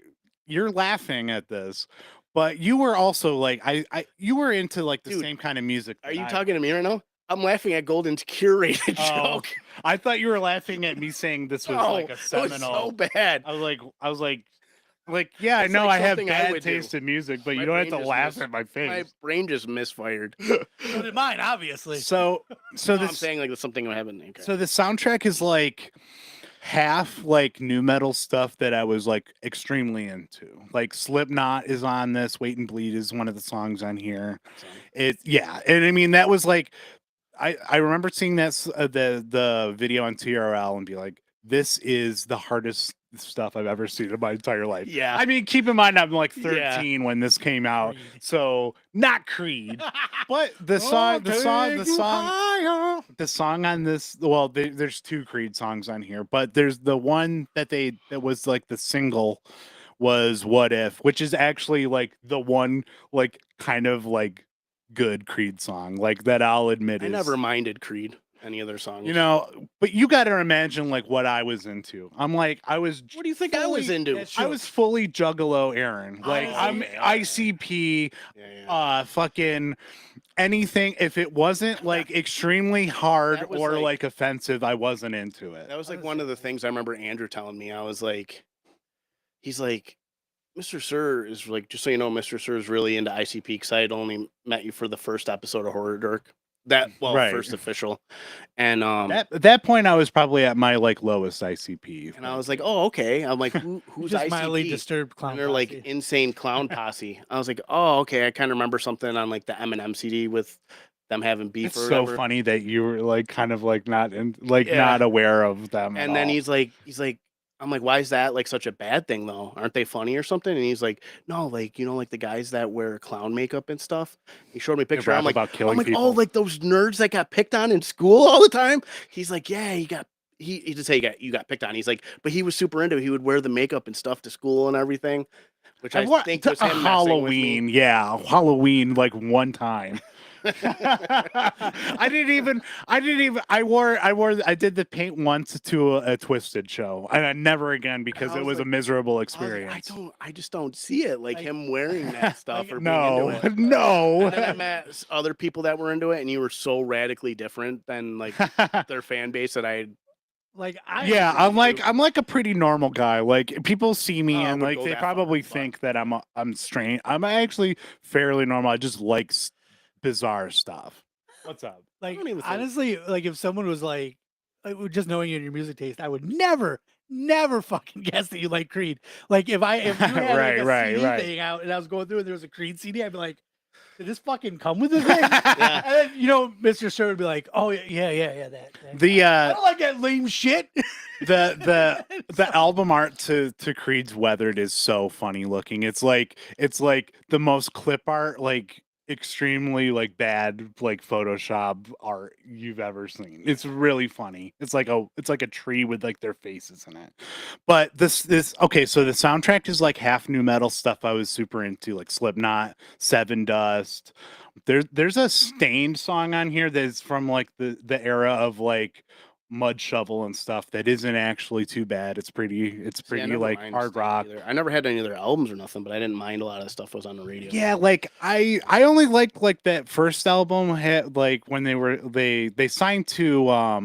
You're laughing at this, but you were also like you were into like the Dude, same kind of music. Are that you I- talking to me right now? I'm laughing at Golden's curated Oh, joke. I thought you were laughing at me saying this was like a it was seminal. so bad. I was like, yeah, I It's know like I have something I bad would do. taste in music, but My you don't have brain to just laugh missed- at my My face. brain just misfired. So did mine, obviously. So No, I'm this saying like that's something that happened. Okay. so the soundtrack is like half like new metal stuff that I was like extremely into. Like Slipknot is on this, Wait and Bleed is one of the songs on here. And I mean that was like I remember seeing that the video on TRL and be like, this is the hardest stuff I've ever seen in my entire life. Yeah. I mean, keep in mind I'm like Yeah. 13 when this came out, Creed. so not Creed, but the song on this. Well, there's two Creed songs on here, but there's the one that was like the single was "What If," which is actually like the one like kind of like good Creed song, like that I'll admit I is never minded Creed. any of their songs. You know, but you got to imagine like what I was into. I'm like, I was. What do you think I was fully- into? That's I true. was fully Juggalo Aaron. Like I'm Honestly, ICP, Yeah. fucking anything. If it wasn't like extremely hard That was, or like- like offensive, I wasn't into it. That was like one of the things I remember Andrew telling me. I was like, he's like, Mr. Sir is like, just so you know, Mr. Sir is really into ICP because I had only met you for the first episode of Horror Dork. Right. First official. And At that point, I was probably at my like lowest ICP. and I was like, oh, okay. I'm like, who's Just ICP? mildly disturbed clown. And they're like posse. Insane Clown Posse. I was like, oh, okay. I kind of remember something on like the Eminem CD with them having beef It's or so whatever. funny that you were like kind of like not in, like Yeah. not aware of them. And at then all. he's like, I'm like, why is that like such a bad thing though? Aren't they funny or something? And he's like, no, like, you know, like the guys that wear clown makeup and stuff. He showed me a They picture. rap I'm like, about killing oh, people. like those nerds that got picked on in school all the time. He's like, yeah, he didn't say you got picked on. He's like, but he was super into it. He would wear the makeup and stuff to school and everything, which I think was to him Halloween. Yeah, Halloween like one time. I did the paint once to a Twisted show, and I never again because I it was was a like- miserable I was like, experience. I just don't see it. Like Like- him wearing that stuff or being No, into it. no. And then I met other people that were into it, and you were so radically different than like their fan base that I. Like I Yeah, agree I'm like a pretty normal guy. Like people see me Oh, I and would like go they that far, probably but- think that I'm strange. I'm actually fairly normal. I just like bizarre stuff. What's up? like don't even think- honestly, like if someone was like just knowing you and your music taste, I would never fucking guess that you like Creed. Like if you had like a Right. CD thing out and I was going through and there was a Creed CD, I'd be like, did this fucking come with the thing? Yeah. And then Mr. Sir would be like, oh yeah, that. The I don't like that lame shit. the album art to Creed's Weathered is so funny looking. It's like the most clip art, like extremely like bad like Photoshop art you've ever seen. It's really funny. It's like a tree with like their faces in it. But this okay, so the soundtrack is like half new metal stuff I was super into, like Slipknot, Seven Dust. There's a Stained song on here that's from like the era of like Mud Shovel and stuff that isn't actually too bad. It's pretty See, I never like minded hard Sting rock. either. I never had any of their albums or nothing, but I didn't mind a lot of stuff was on the radio. Yeah, like I only liked like that first album had like when they signed to I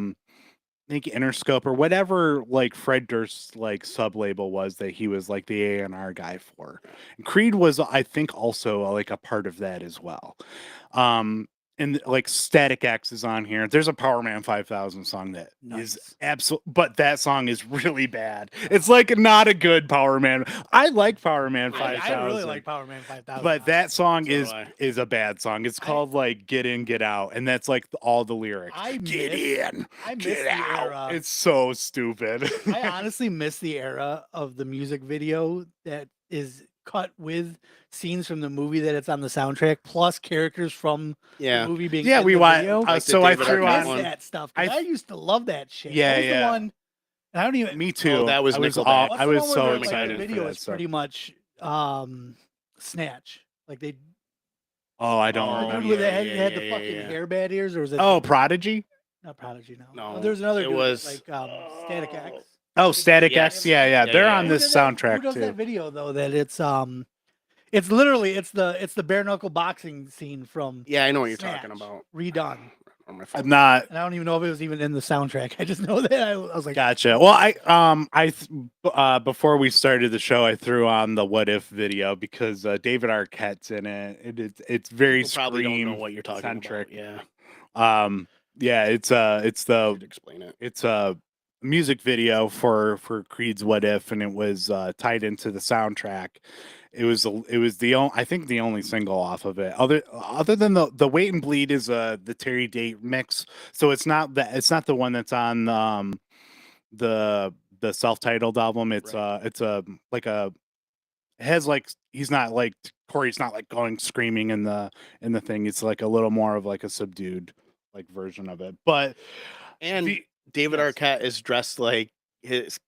think Interscope or whatever like Fred Durst's like sub label was that he was like the A&R guy for. And Creed was I think also like a part of that as well. And like Static X is on here. There's a Power Man 5000 song that is Nice. absolute, but that song is really bad. It's like not a good Power Man. I like Power Man 5000. I really like Power Man 5000. But that song So do I. is a bad song. It's called like Get In, Get Out, and that's like all the lyrics. I Get miss- in, I miss get the out. era. It's so stupid. I honestly miss the era of the music video that is cut with scenes from the movie that it's on the soundtrack, plus characters from Yeah. the movie being Yeah, in we the want. video. Like the So I David threw I Arquette miss on. one. that stuff. 'cause I- I used to love that shit. Yeah, What was yeah. The one, and I don't even. Me too. that was I was, Nickelback. all, What's I the was one where so they're, like, excited The for video that is stuff. pretty much Snatch. Like they. Oh, I don't Oh, the remember. dude with yeah, the head, yeah, had yeah, the yeah, fucking yeah. hair bad ears, or was it? Oh, Prodigy. Not Prodigy. No. No, Oh, there's another. it dude, was- like Static X. Oh, Static Yes. X. Yeah, Yeah, they're yeah, on yeah. this Who does that- soundtrack Who does too. that video though? That it's literally it's the bare knuckle boxing scene from Yeah, I know what you're Snatch, talking about. redone. On my I'm phone. not. And I don't even know if it was even in the soundtrack. I just know that I was like, Gotcha. Well, before we started the show, I threw on the What If video because David Arquette's in it. It's very People probably don't know Scream what you're talking centric. about. Yeah, Yeah, it's the should explain it. it's a music video for Creed's What If, and it was tied into the soundtrack. It was the only, I think the only single off of it. Other than the Wait and Bleed is the Terry Date mix, so it's not the one that's on the self-titled album. It's Right. it's a like a it has like he's not like Corey's not like going screaming in the thing. It's like a little more of like a subdued like version of it. But And the- David yes. Arquette is dressed like his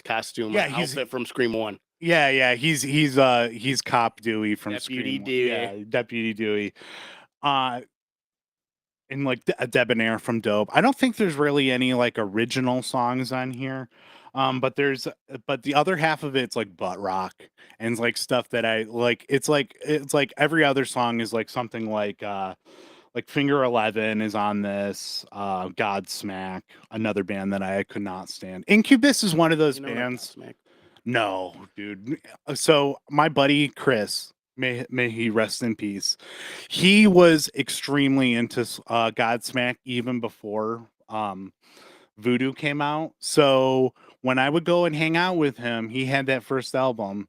costume Yeah, he's- outfit from Scream 1. yeah, he's Cop Dewey from Deputy Scream. Dewey. Yeah, Deputy Dewey. and like a Debonair from Dope. I don't think there's really any like original songs on here. But but the other half of it's like butt rock and it's like stuff that I like. It's like every other song is like something like Finger 11 is on this. Godsmack, another band that I could not stand. Incubus is one of those You know, like bands. Godsmack. No, dude. So my buddy Chris, may he rest in peace. He was extremely into Godsmack even before Voodoo came out. So when I would go and hang out with him, he had that first album,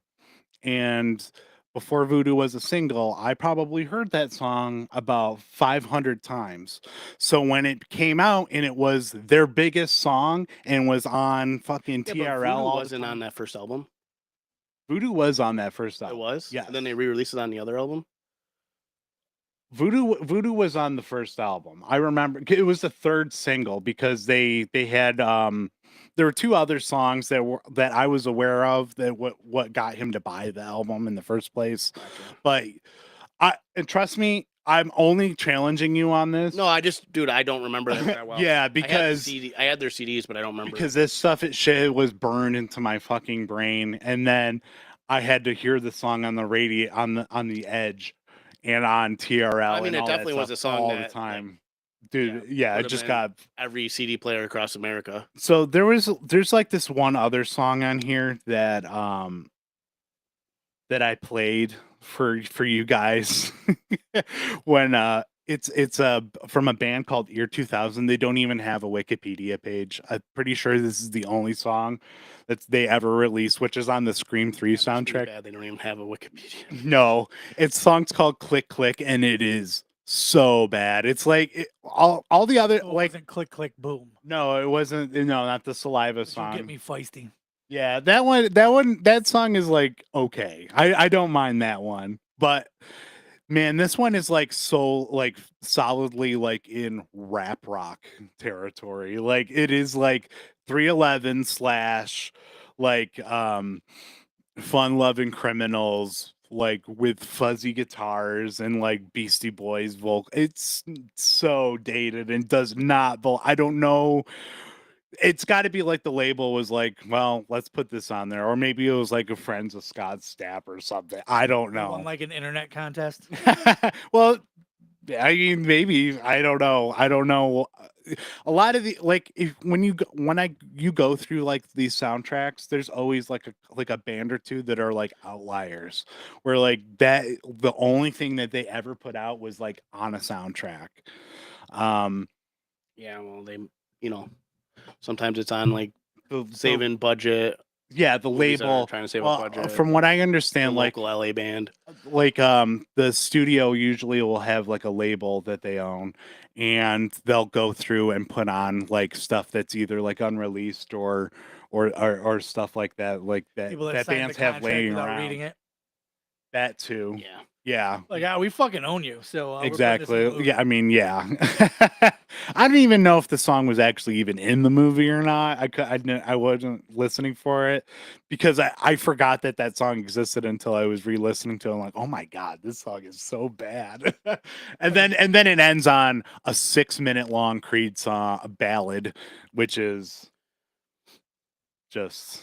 and before Voodoo was a single, I probably heard that song about 500 times. So when it came out and it was their biggest song and was on fucking Yeah, but TRL, Voodoo all the wasn't time- on that first album. Voodoo was on that first It album. was. Yes. And then they re-released it on the other album. Voodoo was on the first album. I remember it was the third single because they had there were two other songs that I was aware of that what got him to buy the album in the first place. Gotcha. But and trust me, I'm only challenging you on this. No, dude, I don't remember that well. Yeah, I because had their CDs, but I don't remember. because this stuff shit was burned into my fucking brain, and then I had to hear the song on the radio on the Edge and on TRL. I mean, and it all that definitely was stuff a song all that, the time, dude. Yeah, it would've just been- got. every CD player across America. So there's like this one other song on here that that I played for you guys when it's from a band called Ear 2000. They don't even have a Wikipedia page. I'm pretty sure this is the only song that they ever released, which is on the Scream 3 That's pretty soundtrack. bad. They don't even have a Wikipedia. No, its song's called Click Click, and it is so bad. It's like all the other Oh, it like wasn't click click boom. no, it wasn't. No, not the Saliva This will song. get me feisty. Yeah, that song is like okay. I don't mind that one. But man, this one is like so like solidly like in rap rock territory. Like it is like 311 slash like fun loving criminals like with fuzzy guitars and like Beastie Boys vocal. It's so dated and does not I don't know. It's got to be like the label was like, well, let's put this on there, or maybe it was like a Friends of Scott Stapp or something. I don't They won know. like an internet contest. Well, I mean, maybe I don't know. I don't know. A lot of the like when you go through like these soundtracks, there's always like a band or two that are like outliers, where like that the only thing that they ever put out was like on a soundtrack. Yeah, well, sometimes it's on like The, saving budget. yeah, the movies that are label. trying to save Well, a budget. from what I The understand, like local LA band. the studio usually will have like a label that they own, and they'll go through and put on like stuff that's either like unreleased or stuff like that, like that People that signed the bands have contract laying without around. reading it. That too. Yeah. Yeah. Like, we fucking own you. So we're putting this in the Exactly. movie. Yeah, I mean, yeah. I don't even know if the song was actually even in the movie or not. I wasn't listening for it because I forgot that song existed until I was re-listening to it. I'm like, oh my god, this song is so bad. and then it ends on a 6-minute long Creed song, a ballad, which is just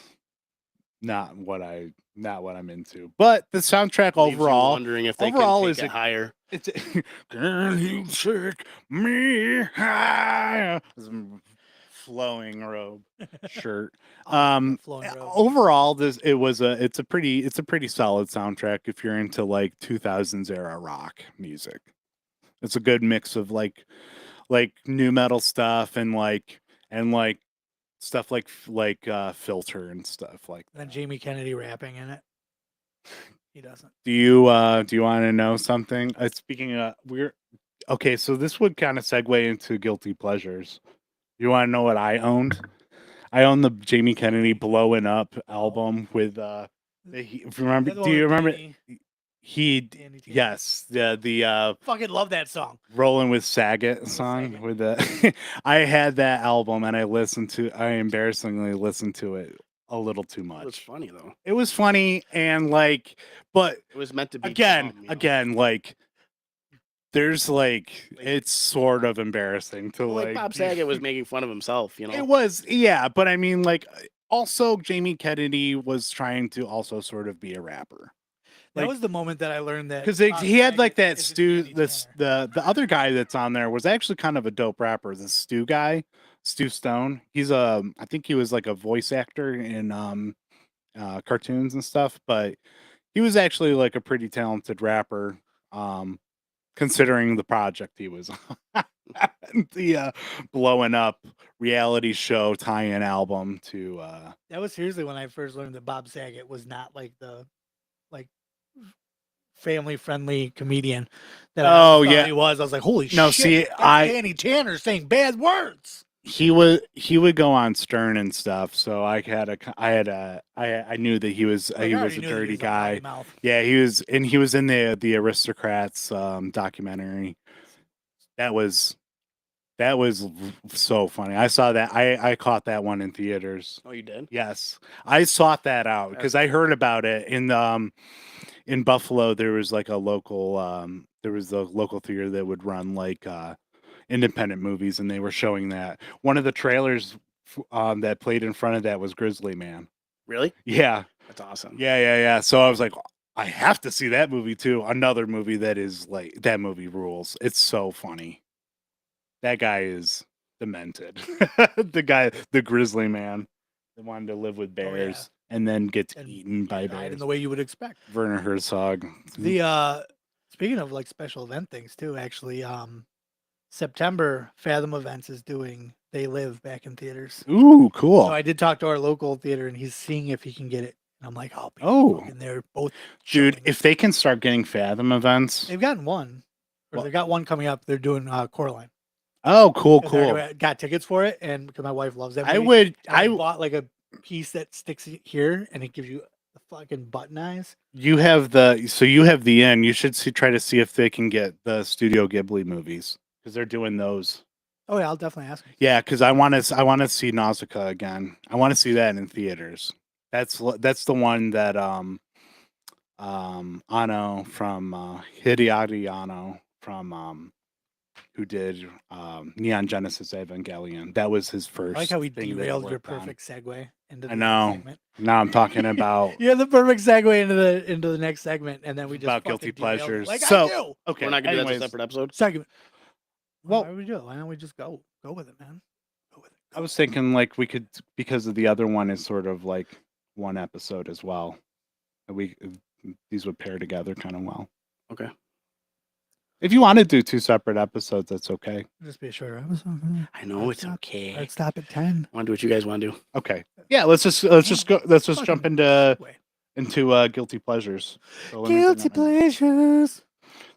not what I'm into. But the soundtrack Leaves you overall, wondering if they overall can is take it higher. it's can you take me higher? This flowing robe shirt. Flowing robe. Overall, it's a pretty solid soundtrack if you're into like 2000s era rock music. It's a good mix of like new metal stuff and like stuff like Filter and stuff like And then that. Jamie Kennedy rapping in it. He doesn't. Do you want to know something? Speaking of okay, so this would kind of segue into guilty pleasures. You want to know what I owned? I own the Jamie Kennedy "Blowing Up" album with if you remember. Do you remember? Danny Tanner. Yes, the Fucking love that song. Rolling with Saget song Saget. with the. I had that album and I embarrassingly listened to it a little too It was much. funny though. It was funny and like, but It was meant to be again, dumb, you know? again, like there's like it's sort of embarrassing to Like Bob Saget was making fun of himself, you know. It was, yeah, but I mean, like, also Jamie Kennedy was trying to also sort of be a rapper That like- was the moment that I learned that because Bob he had like Saget that isn't Stu. Danny This Tanner. the other guy that's on there was actually kind of a dope rapper. The Stu guy, Stu Stone. He's I think he was like a voice actor in cartoons and stuff, but he was actually like a pretty talented rapper. Considering the project he was on. The blowing up reality show tie-in album to That was seriously when I first learned that Bob Saget was not like the like family friendly comedian that I Oh, always thought yeah. he was. I was like, holy No, shit, see, that's Danny Tanner saying bad words. he would go on Stern and stuff, so I knew that he was Like, I he was already a knew that dirty was guy. potty mouth. Yeah, he was in the Aristocrats documentary. That was so funny. I saw that. I caught that one in theaters. Oh, you did? Yes, I sought that out because I heard about it in Buffalo. There was like a local there was a local theater that would run like independent movies, and they were showing that. One of the trailers that played in front of that was Grizzly Man. Really? Yeah, That's awesome. yeah. So I was like, I have to see that movie too. Another movie that is like that movie rules. It's so funny. That guy is demented. The Grizzly Man that wanted to live with bears and then gets And eaten by Died in bears. the way you would expect. Werner Herzog. The speaking of like special event things too, actually, September Fathom Events is doing They Live back in theaters. Ooh, cool. So I did talk to our local theater, and he's seeing if he can get it. And I'm like, oh, and they're both dude, showing. if they can start getting Fathom events. They've gotten one, or Well- they got one coming up. They're doing Coraline. Oh, cool. 'Cause I got tickets for it, and because my wife loves that. I movie, would. and I bought like a piece that sticks here, and it gives you the fucking button eyes. You have the end. You should try to see if they can get the Studio Ghibli movies because they're doing those. Oh yeah, I'll definitely ask him. Yeah, because I want to see Nausicaa again. I want to see that in theaters. That's the one that Anno from Hideaki Anno from who did Neon Genesis Evangelion. That was his first. I like how we thing that he derailed your worked on. perfect segue into I the know. next segment. Now I'm talking about You had the perfect segue into the next segment, and then we just About fucking guilty derailed it. pleasures. Like So- I do. okay. We're not gonna do that as a anyways, separate episode. Segment. Well- Why would we do it? Why don't we just go with it, man? Go with it. I was thinking like we could, because of the other one is sort of like one episode as well. These would pair together kind of well. Okay. If you want to do two separate episodes, that's okay. Just be a shorter episode. I know it's okay. Let's stop at 10. Want to do what you guys want to do? Okay. Yeah, let's just jump into Segue. guilty pleasures. So let me bring Guilty up my- pleasures,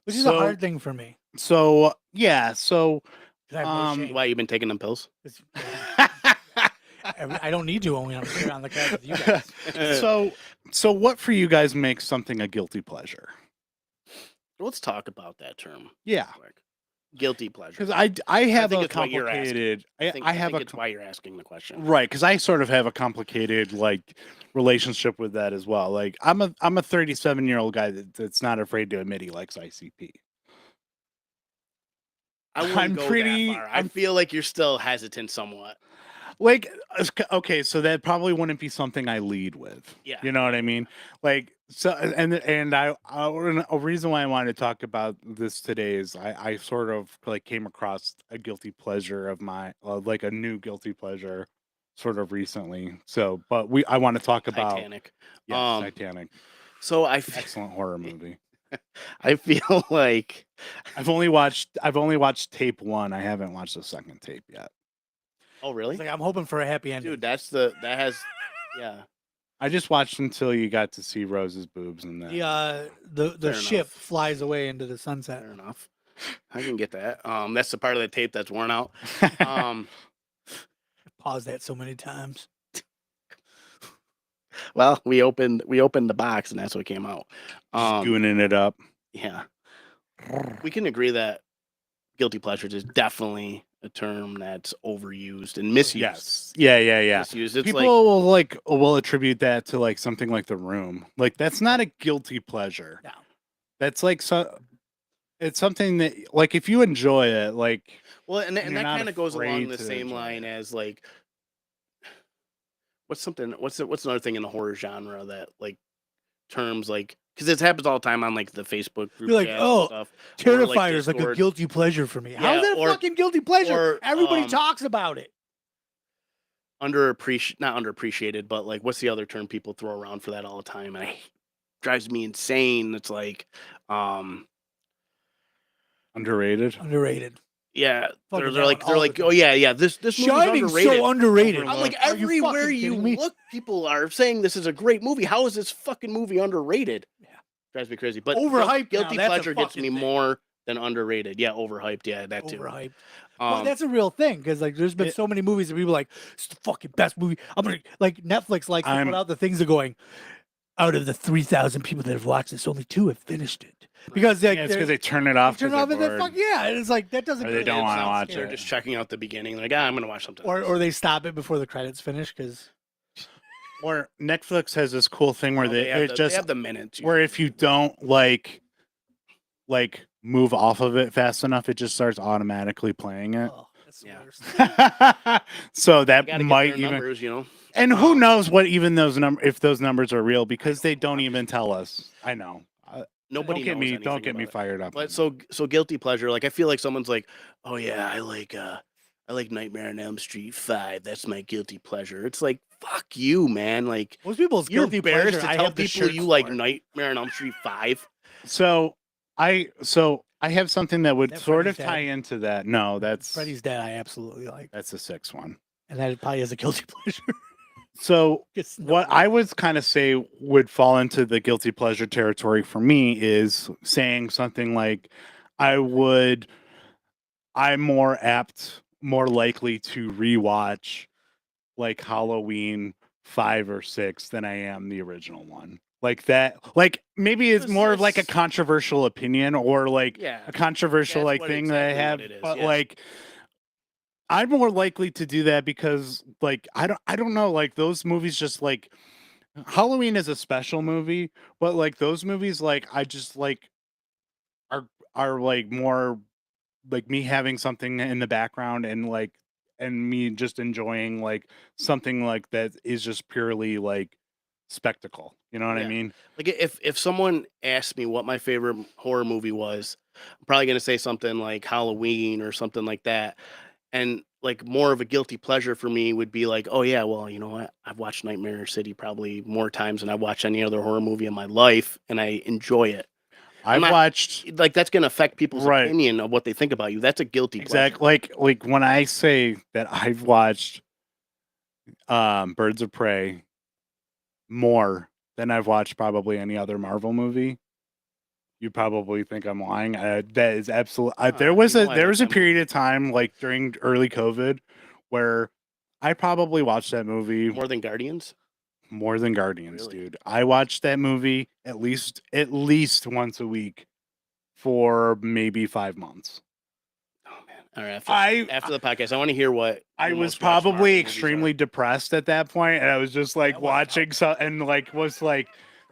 which is a So- hard thing for me. So yeah, so 'cause I have no shame. Why you been taking them pills? 'Cause, I don't need to when I'm here on the couch with you guys. so what for you guys makes something a guilty pleasure? Let's talk about that term. Yeah, Quick. Guilty pleasure. because I have think a it's what you're asking. complicated. I think it's why you're asking the question. Right, because I sort of have a complicated like relationship with that as well. Like I'm a 37-year-old guy that's not afraid to admit he likes ICP. I wouldn't I'm go pretty- that far. I I'm- feel like you're still hesitant somewhat. Like okay, so that probably wouldn't be something I lead with. Yeah. You know what I mean? Like so, and a reason why I wanted to talk about this today is I sort of like came across a guilty pleasure of my like a new guilty pleasure sort of recently. So, but I want to talk about Titanic. Yes, Um, Titanic. So Excellent horror movie. I feel like I've only watched tape 1. I haven't watched the second tape yet. oh really? It's like I'm hoping for a happy ending. Dude, that has yeah. I just watched until you got to see Rose's boobs and that. The Fair ship enough. flies away into the sunset. Fair enough. I can get that. That's the part of the tape that's worn out. Pause that so many times. Well, we opened the box and that's what came out. Just gooning it up. Yeah. We can agree that guilty pleasures is definitely a term that's overused and misused. Yes. Yeah. Misused. It's People like will attribute that to like something like The Room. Like that's not a guilty pleasure. No. That's like it's something that like if you enjoy it, like Well, and you're that not kind of goes along afraid the to same enjoy line it. as like what's another thing in the horror genre that like terms like because it happens all the time on like the Facebook group You're like, chats and oh, stuff or like Terrifier is like a Discord guilty pleasure for me. How is Yeah, that a or- fucking guilty pleasure? or, Everybody um, talks about it. not underappreciated, but like what's the other term people throw around for that all the time? And drives me insane. It's like, Underrated. Underrated. yeah, Fucking they're that like one all the oh time. yeah, this movie's Shining's underrated. so underrated. I'm like Are you everywhere fucking you kidding me? look, people are saying this is a great movie. How is this fucking movie underrated? Yeah. Drives me crazy. But Overhyped guilty now, that's a pleasure gets fucking me thing. more than underrated. Yeah, overhyped. Yeah, that too. Overhyped. Well, Um, that's a real thing because like there's been It- so many movies that people are like it's the fucking best movie. I'm gonna like Netflix likes to I'm- put out the things that going out of the 3,000 people that have watched this, only 2 have finished it because Yeah, it's because they turn it off. turn 'cause off they're and then bored. fuck yeah, and it's like that doesn't. Or they really don't make wanna sense. watch they're it. just checking out the beginning. Like, I'm gonna watch something. Or they stop it before the credits finish because Or Netflix has this cool thing where Well, they they have the minutes. where if you don't like move off of it fast enough, it just starts automatically playing it. oh, that's the Yeah. worst. So You that gotta get might their even numbers, you know. and who um, knows what even those if those numbers are real because they don't even tell us. I know. Nobody don't get knows me anything don't get me about it. fired up. But so guilty pleasure. Like I feel like someone's like, oh yeah, I like Nightmare on Elm Street 5. That's my guilty pleasure. It's like fuck you, man. Like Most people's you're guilty embarrassed pleasure. to I tell have the people shirt you like for. Nightmare on Elm Street 5. So I have something that would That sort of Freddy's tie Dead? into that. No, that's Freddy's Dead. I absolutely like, that's the sixth one. and that probably is a guilty pleasure. So It's what no- I would kind of say would fall into the guilty pleasure territory for me is saying something like I'm more likely to rewatch like Halloween 5 or 6 than I am the original one. Like that, like maybe it's more of like a That's- controversial opinion or like Yeah. a controversial That's like thing that I exactly have, what it is, but yes. like I'm more likely to do that because like I don't know, like those movies just like Halloween is a special movie, but like those movies like I just like are like more like me having something in the background and me just enjoying like something like that is just purely like spectacle. You know what I Yeah. mean? Like if someone asked me what my favorite horror movie was, I'm probably gonna say something like Halloween or something like that. And like more of a guilty pleasure for me would be like, oh yeah, well, you know what? I've watched Nightmare City probably more times than I've watched any other horror movie in my life, and I enjoy it. I've not- watched Like that's gonna affect people's Right. opinion of what they think about you. That's a guilty pleasure. exactly like when I say that I've watched Birds of Prey more than I've watched probably any other Marvel movie. You probably think I'm lying. That is absolutely. There was you know I there like was a that movie. period of time, like during early COVID, where I probably watched that movie More than Guardians. more than Guardians, Really? dude. I watched that movie at least once a week for maybe 5 months. Oh man! All right. After the podcast, I want to hear what I your was most watched Marvel probably movies are. extremely depressed at that point, and I was just like That was watching so and like was like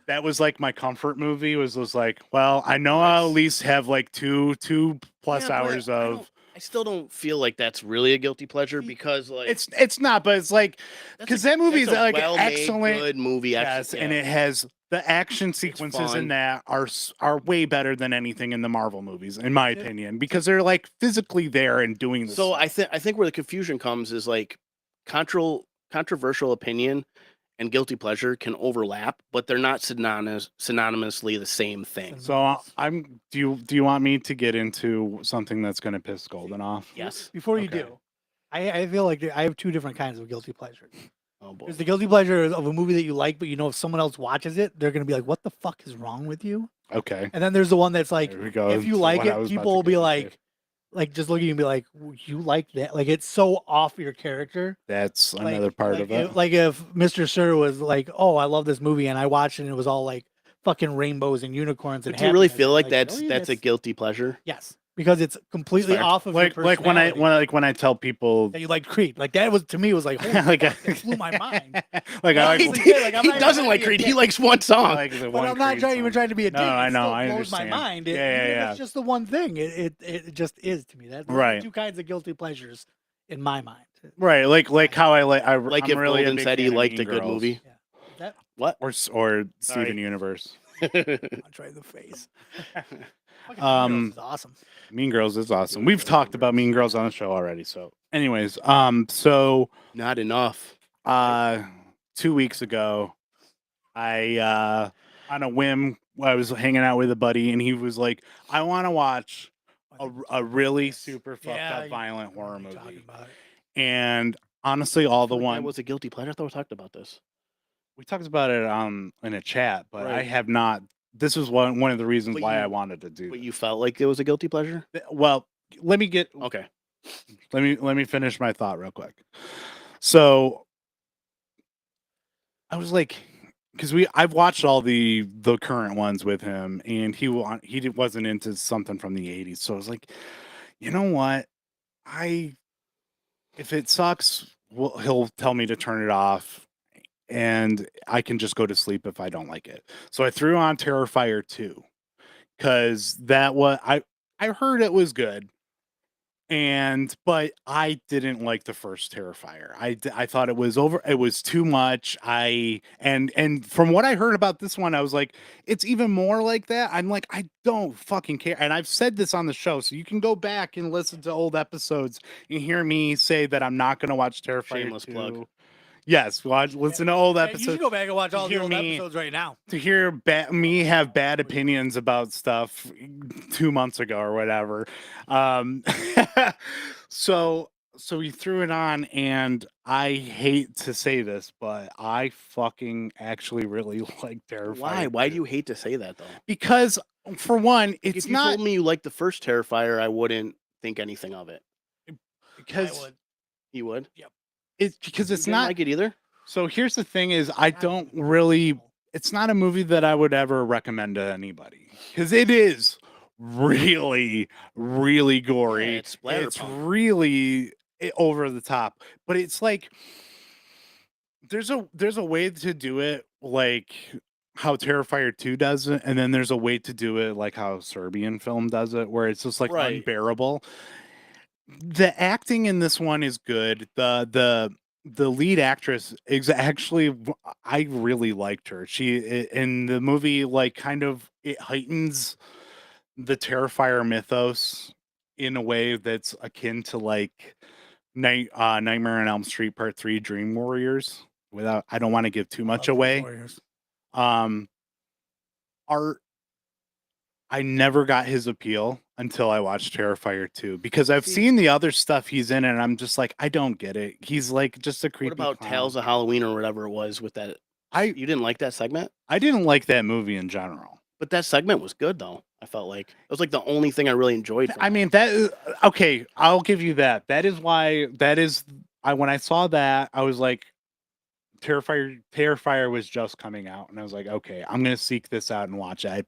that was like my comfort movie was like, well, I know I'll at least have like two plus Yeah, but hours of I still don't feel like that's really a guilty pleasure because like it's not, but it's like that's because a- that movie is that's a like well-made, excellent. good movie. Yes, and it has the action sequences in fun. that are way better than anything in the Marvel movies, in my Yeah. opinion, because they're like physically there and doing this. So I think where the confusion comes is like controversial opinion and guilty pleasure can overlap, but they're not synonymously the same thing. So do you want me to get into something that's going to piss Golden off? Yes. Before you Okay. do, I feel like I have 2 different kinds of guilty pleasure. Oh boy. There's the guilty pleasure of a movie that you like, but you know if someone else watches it, they're gonna be like, "What the fuck is wrong with you?" Okay. And then there's the one that's like, There we go. if you to like what I it, was about people to will be get into. like just look at you and be like, "You like that?" Like it's so off your character. That's Like- another part like of it. Like if Mr. Sir was like, "Oh, I love this movie," and I watched it, and it was all like fucking rainbows and unicorns and. But do you really happiness, feel I'm like "Oh, that's yeah, a guilty pleasure? yes. because it's completely fair. off of your like when I personality. when I tell people that you liked Creed. Like that was to me was like holy like fuck, that blew my mind. like I like Honestly, yeah, like, I'm he not even doesn't trying like to be a Creed. He dick. likes one I song. like the But one I'm not Creed even song. trying to be a dick. No, I It know, still I blows my understand. mind. Yeah, Even if yeah. it's just the one thing, it just is to me. Those are Right. the two kinds of guilty pleasures in my mind. Right, like how I like Like I'm if really Golden a big said he fan of liked Mean a good Girls. movie. Yeah. Is that What? or Sorry. Steven Universe. punch right in the face? Fucking Mean Girls is awesome. Mean Girls is awesome. Doing We've the talked about universe. Mean Girls on the show already. So, anyways, so Not enough. 2 weeks ago, I on a whim, I was hanging out with a buddy, and he was like, "I want to watch a really super fucked Yeah, up violent I horror remember you talking movie." about it. And honestly, all the That one was a guilty pleasure. I thought we talked about this. we talked about it in a chat, but I Right. have not. This is one of the reasons But why I you- wanted to do. But this. you felt like it was a guilty pleasure? Well, let me get Okay. let me finish my thought real quick. So I was like, because I've watched all the current ones with him, and he wasn't into something from the 80s. So I was like, you know what? If it sucks, well, he'll tell me to turn it off, and I can just go to sleep if I don't like it. So I threw on Terrifier 2 because I heard it was good. But I didn't like the first Terrifier. I thought it was too much. And from what I heard about this one, I was like, it's even more like that. I'm like, I don't fucking care. And I've said this on the show, so you can go back and listen to old episodes and hear me say that I'm not going to watch Terrifier Shameless 2. plug. Yes, listen to old Yeah, episodes. you should go back and watch all the hear old me- episodes right now. To hear me have bad opinions about stuff 2 months ago or whatever. So we threw it on, and I hate to say this, but I fucking actually really like Terrifier. Why? Why do 2. you hate to say that though? Because for one, If it's you not told me you liked the first Terrifier, I wouldn't think anything of it. because I would. You would? it's because You it's didn't not. like it either? So here's the thing: is I Not don't even really. close. It's not a movie that I would ever recommend to anybody because it is really, really gory. it's splatter It's punk. really over the top, but it's like there's a way to do it like how Terrifier 2 does it, and then there's a way to do it like how Serbian film does it, where it's just like Right. unbearable. The acting in this one is good. The lead actress is actually I really liked her. In the movie like kind of it heightens the Terrifier mythos in a way that's akin to like Nightmare on Elm Street Part 3 Dream Warriors. Without I don't want to give too much Love Dream away. Warriors. Art I never got his appeal until I watched Terrifier 2 because I've See- seen the other stuff he's in, and I'm just like, I don't get it. He's like just a creepy. What about clown. Tales of Halloween or whatever it was with that? I You didn't like that segment? I didn't like that movie in general. But that segment was good though. I felt like it was like the only thing I really enjoyed. From I it. mean that is okay. I'll give you that. That is why. When I saw that, I was like, Terrifier was just coming out, and I was like, okay, I'm gonna seek this out and watch it. I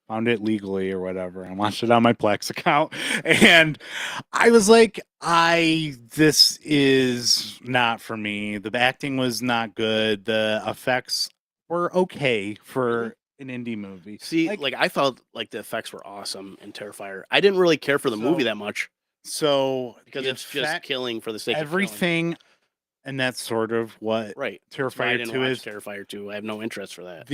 found it legally or whatever, and watched it on my Plex account, and I was like, this is not for me. The acting was not good. The effects were okay for an indie movie. See, like I felt like the effects were awesome in Terrifier. I didn't really care for the movie So- that much so because the it's just effect- killing for the sake of everything, and that's sort of what killing. Right. That's why I Terrifier didn't 2 watch is. Terrifier 2. I have no interest for that.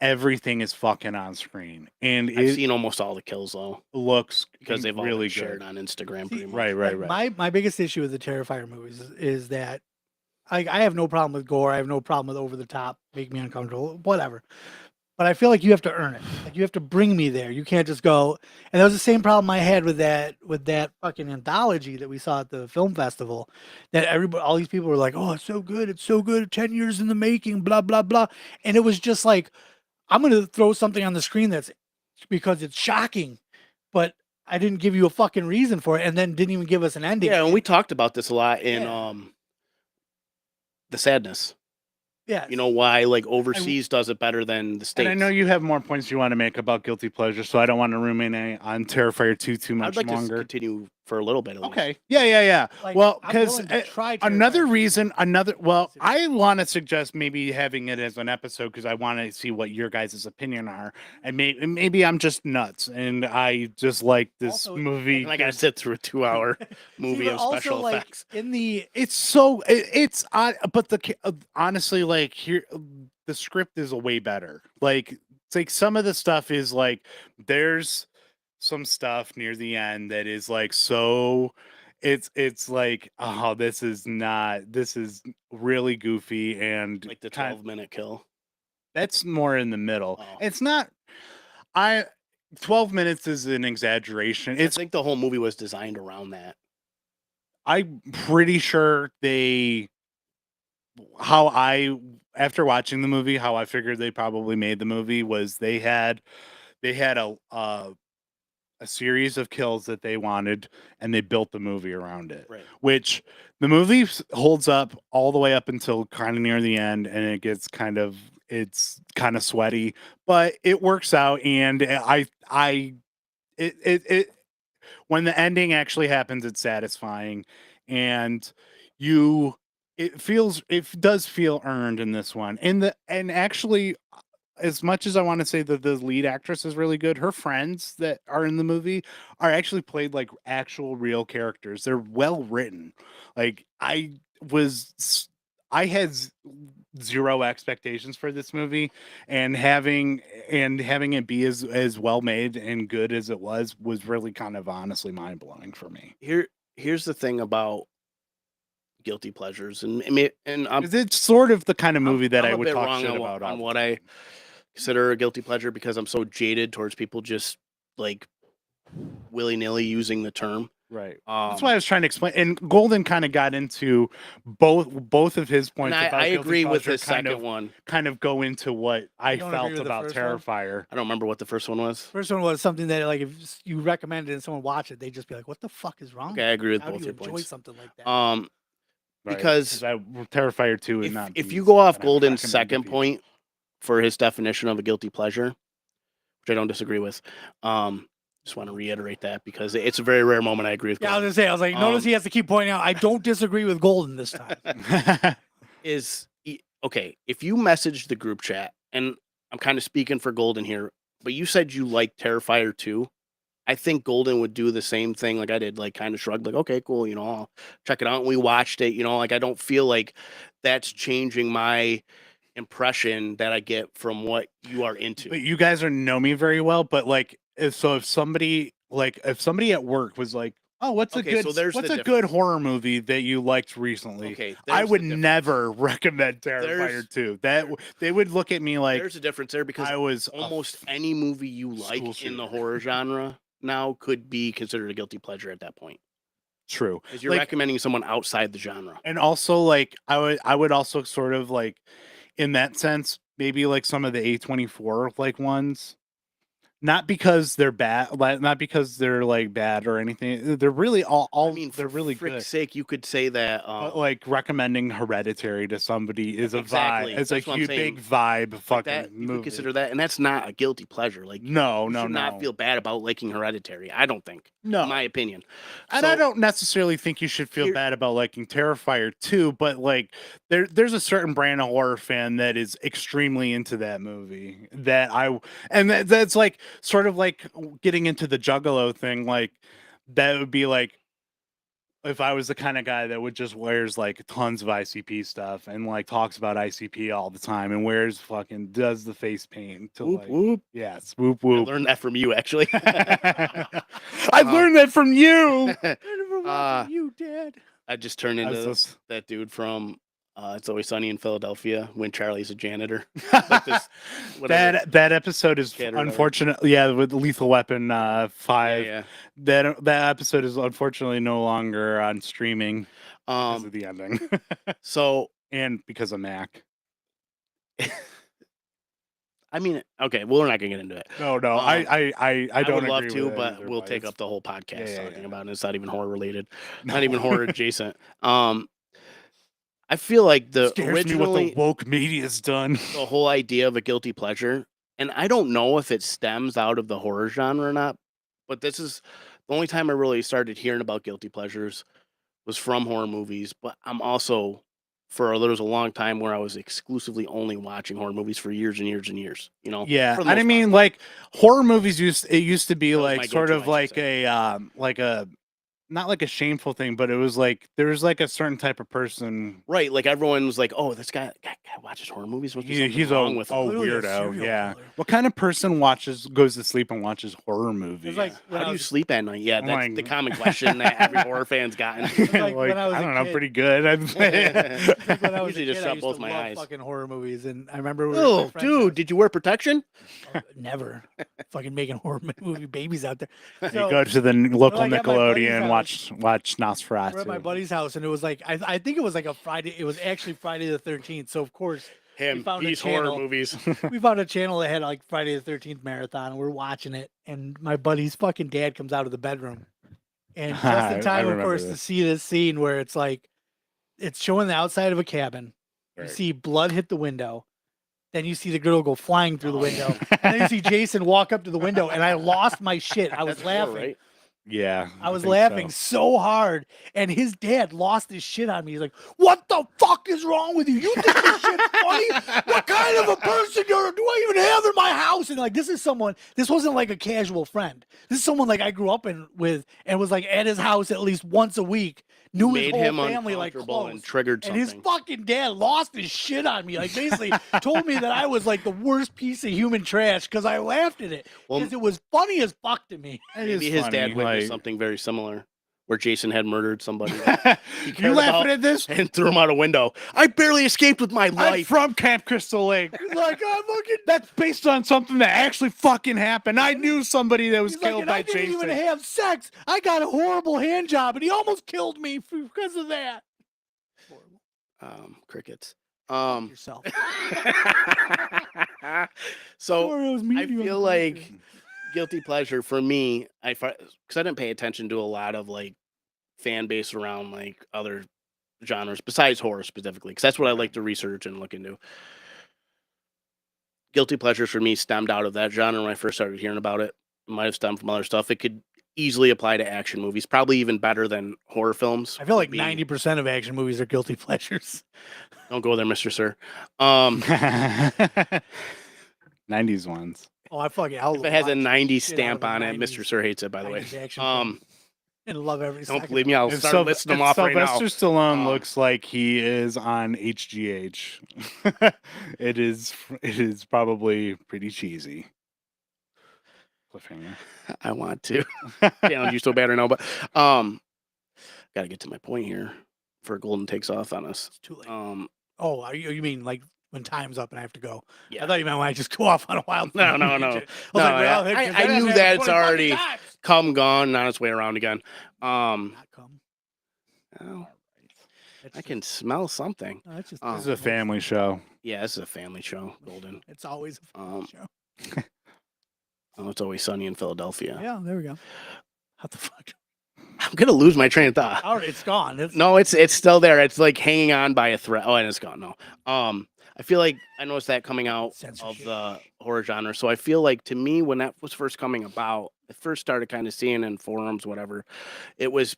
Everything is fucking on screen, and I've it seen almost all the kills though looks because they've all really been shared good. on Instagram. Pretty much. Right. Like, my biggest issue with the Terrifier movies is that I have no problem with gore. I have no problem with over the top, make me uncomfortable, whatever. But I feel like you have to earn it. Like you have to bring me there. You can't just go. And that was the same problem I had with that fucking anthology that we saw at the film festival. That all these people were like, "Oh, it's so good. It's so good. 10 years in the making. Blah blah blah." And it was just like, I'm gonna throw something on the screen that's because it's shocking, but I didn't give you a fucking reason for it, and then didn't even give us an ending. Yeah, and we talked about this a lot in Yeah. The Sadness. Yeah. You know why like overseas does it better than the States. And I know you have more points you want to make about guilty pleasure, so I don't want to ruminate on Terrifier 2 too much I'd like to longer. continue for a little bit at least. Okay. Yeah. Like, Well, I'm because willing to try another Terrifier 2. reason, I want to suggest maybe having it as an episode because I want to see what your guys' opinion are, and maybe I'm just nuts and I just like this Also, movie. And I gotta sit through a 2-hour movie but of special also, like, effects. in the It's so it's odd, but honestly, like here, the script is way better. Like it's like some of the stuff is like there's some stuff near the end that is like so. It's like this is really goofy and Like the kind 12-minute kill. that's more in the middle. Oh. It's not. 12 minutes is an exaggeration. I think the whole movie was designed around that. I'm pretty sure after watching the movie, how I figured they probably made the movie was they had a series of kills that they wanted and they built the movie around it. Right. Which the movie holds up all the way up until kind of near the end and it gets it's kind of sweaty, but it works out and it when the ending actually happens, it's satisfying and it does feel earned in this one. And actually as much as I want to say that the lead actress is really good, her friends that are in the movie are actually played like actual real characters. They're well written. Like I had zero expectations for this movie, and having it be as well made and good as it was really kind of honestly mind blowing for me. Here's the thing about guilty pleasures, and I'm 'Cause it's sort of the kind of movie that I'm I a would bit talk wrong shit on, about on what I consider a guilty pleasure because I'm so jaded towards people just like willy nilly using the term. Right. That's why I was trying to explain. And Golden kind of got into both of his And points. I about guilty agree with pleasure his second one. Kind of go into what I don't agree felt with the about first one? Terrifier. I don't remember what the first one was. first one was something that, like, if you recommended and someone watched it, they'd just be like, "What the fuck is wrong? Okay, I agree with How do both you your enjoy points. something like that?" Right, Because Terrifier 2 is not. if you go off and I would Golden's recommend second to people. point for his definition of a guilty pleasure, which I don't disagree with, just want to reiterate that because it's a very rare moment I agree with. Yeah, I was Golden. gonna say, I was like, notice Um, he has to keep pointing out, I don't disagree with Golden this time. Okay, if you message the group chat, and I'm kind of speaking for Golden here, but you said you like Terrifier 2, I think Golden would do the same thing like I did, like kind of shrug, like, okay, cool, I'll check it out. And we watched it, like I don't feel like that's changing my impression that I get from what you are into. But you guys know me very well. But like, if somebody at work was like, "Oh, what's a Okay, so there's the good difference. horror movie that you liked recently?" Okay, I there's would the difference. never recommend Terrifier There's- 2. They would look at me like There's a difference there because I was almost any movie you like school in the shooter. horror genre now could be considered a guilty pleasure at that point. true. Because you're Like, recommending someone outside the genre. and also like I would also sort of like in that sense maybe like some of the A24 like ones, not because they're bad, not because they're like bad or anything. They're really all I mean, they're for really frick's good. sake, you could say that. But like recommending Hereditary to somebody is a Exactly, vibe. It's a that's what I'm huge saying. big vibe like fucking that, you movie. could consider that, and that's not a guilty pleasure. Like, no, you no, should no. not feel bad about liking Hereditary. I don't think, no. in my opinion. And I So, don't necessarily think you should feel Here- bad about liking Terrifier 2, but like there's a certain brand of horror fan that is extremely into that movie that's like sort of like getting into the Juggalo thing. Like that would be like if I was the kind of guy that would just wears like tons of ICP stuff and like talks about ICP all the time and does the face paint to whoop like whoop. yes, whoop I whoop. learned that from you, actually. I learned that from you. You did. I just turned I was into just- that dude from It's Always Sunny in Philadelphia when Charlie's a janitor. Like this, whatever. that episode is Kid or whatever. unfortunate. Yeah, with Lethal Weapon 5. Yeah. That episode is unfortunately no longer on streaming because of the ending So and because of Mac. I mean, okay, well, we're not gonna get into it. No, I I don't would love agree to, with it but either, we'll take it's- up the whole podcast Yeah, talking yeah. about it. It's not even horror related, not No. even horror adjacent. I feel like the Scares me what originally the woke media's done. the whole idea of a guilty pleasure, and I don't know if it stems out of the horror genre or not, but this is the only time I really started hearing about guilty pleasures was from horror movies. But I'm also there was a long time where I was exclusively only watching horror movies for years and years and years. You know, Yeah, for the and I most mean, part. like horror movies used to be That was my like sort go-to, of I should like a not like a shameful thing, but it was like there was like a certain type of person. Right, like everyone was like, "Oh, this guy watches horror movies. Must be something He's wrong a with him." Literally a weirdo. serial Yeah. killer. What kind of person goes to sleep and watches horror movies? It's like when How I do you was, sleep at night? Yeah, I'm that's like- the common question that every horror fan's gotten. like when I was I a don't know, kid. pretty good. like when I was a Usually kid, just I shut used both to my love eyes. fucking horror movies, and I remember we were Oh, dude, did you wear protection? never fucking making horror movie babies out there. You So, go to the local like at my buddy's Nickelodeon and house. watch we're Nosferatu. at my buddy's house, and it was like I think it was like a Friday. It was actually Friday the 13th. So of course Him, found a he's horror channel. movies. we found a channel that had like Friday the 13th marathon, and we're watching it. And my buddy's fucking dad comes out of the bedroom, and just I in time, of remember course, to this. see this scene where it's like it's showing the outside of a cabin. You Right. see blood hit the window. Then you see the girl go flying through the Oh, window. And then you see Jason walk up to the window, and I lost my shit. I was That's horror, laughing. right? Yeah, I was think laughing so. so hard, and his dad lost his shit on me. He's like, "What the fuck is wrong with you? You think this shit's funny? What kind of a person do I even have in my house?" And like, this is someone. This wasn't like a casual friend. This is someone like I grew up with, and was like at his house at least once a week. Knew his Made whole him family like uncomfortable close. and triggered And his something. fucking dad lost his shit on me. Like basically told me that I was like the worst piece of human trash because I laughed at it. Well, Because it was funny as fuck to me. It maybe is his funny, dad witnessed like- something very similar, where Jason had murdered somebody you cared laughing about- at this? and threw him out a window. I barely escaped with my I'm life. from Camp Crystal Lake. He's like, I'm fucking. That's based on something that actually fucking happened. I knew somebody that was He's like, killed and by I didn't Jason. even have sex. I got a horrible hand job, and he almost killed me because of that. Horrible. Crickets. Yourself. So Sorry, was mean I to you on feel the like podcast. guilty pleasure for me, because I didn't pay attention to a lot of like fan base around like other genres besides horror specifically, because that's what I like to research and look into. Guilty pleasures for me stemmed out of that genre when I first started hearing about it. It might have stemmed from other stuff. It could easily apply to action movies, probably even better than horror films. I feel like would be- 90% of action movies are guilty pleasures. Don't go there, Mr. Sir. 90s ones. Oh, I fucking. If it has a 90s shit out stamp of on the it, Mr. 90s Sir hates it, by the way. 90s action films. And love every second. Don't believe me, I'll If start listing them off right now. Sylvester Stallone Um, looks like he is on HGH. it is probably pretty cheesy. Cliffhanger. I want to challenge you so bad right now, but got to get to my point here before Golden takes off on us. It's too late. Oh, Oh, you mean like when time's up and I have to go? yeah. I thought you meant when I just go off on a wild. No, no, no. I was No, like, yeah, well, hey, 'cause I that knew hasn't that happened it's 20 fucking already times. come gone, on its way around again. Not come. Oh, That's I just- can smell something. no, that's just Oh. This is a family show. Yeah, this is a family show, Golden. It's always a family show. Oh, it's always sunny in Philadelphia. Yeah, there we go. What the fuck? I'm gonna lose my train of thought. All right, it's gone. It's No, it's still there. It's like hanging on by a thread. Oh, and it's gone. No. I feel like I noticed that coming out of Censorship. the horror genre. So I feel like to me, when that was first coming about, I first started kind of seeing in forums, whatever, it was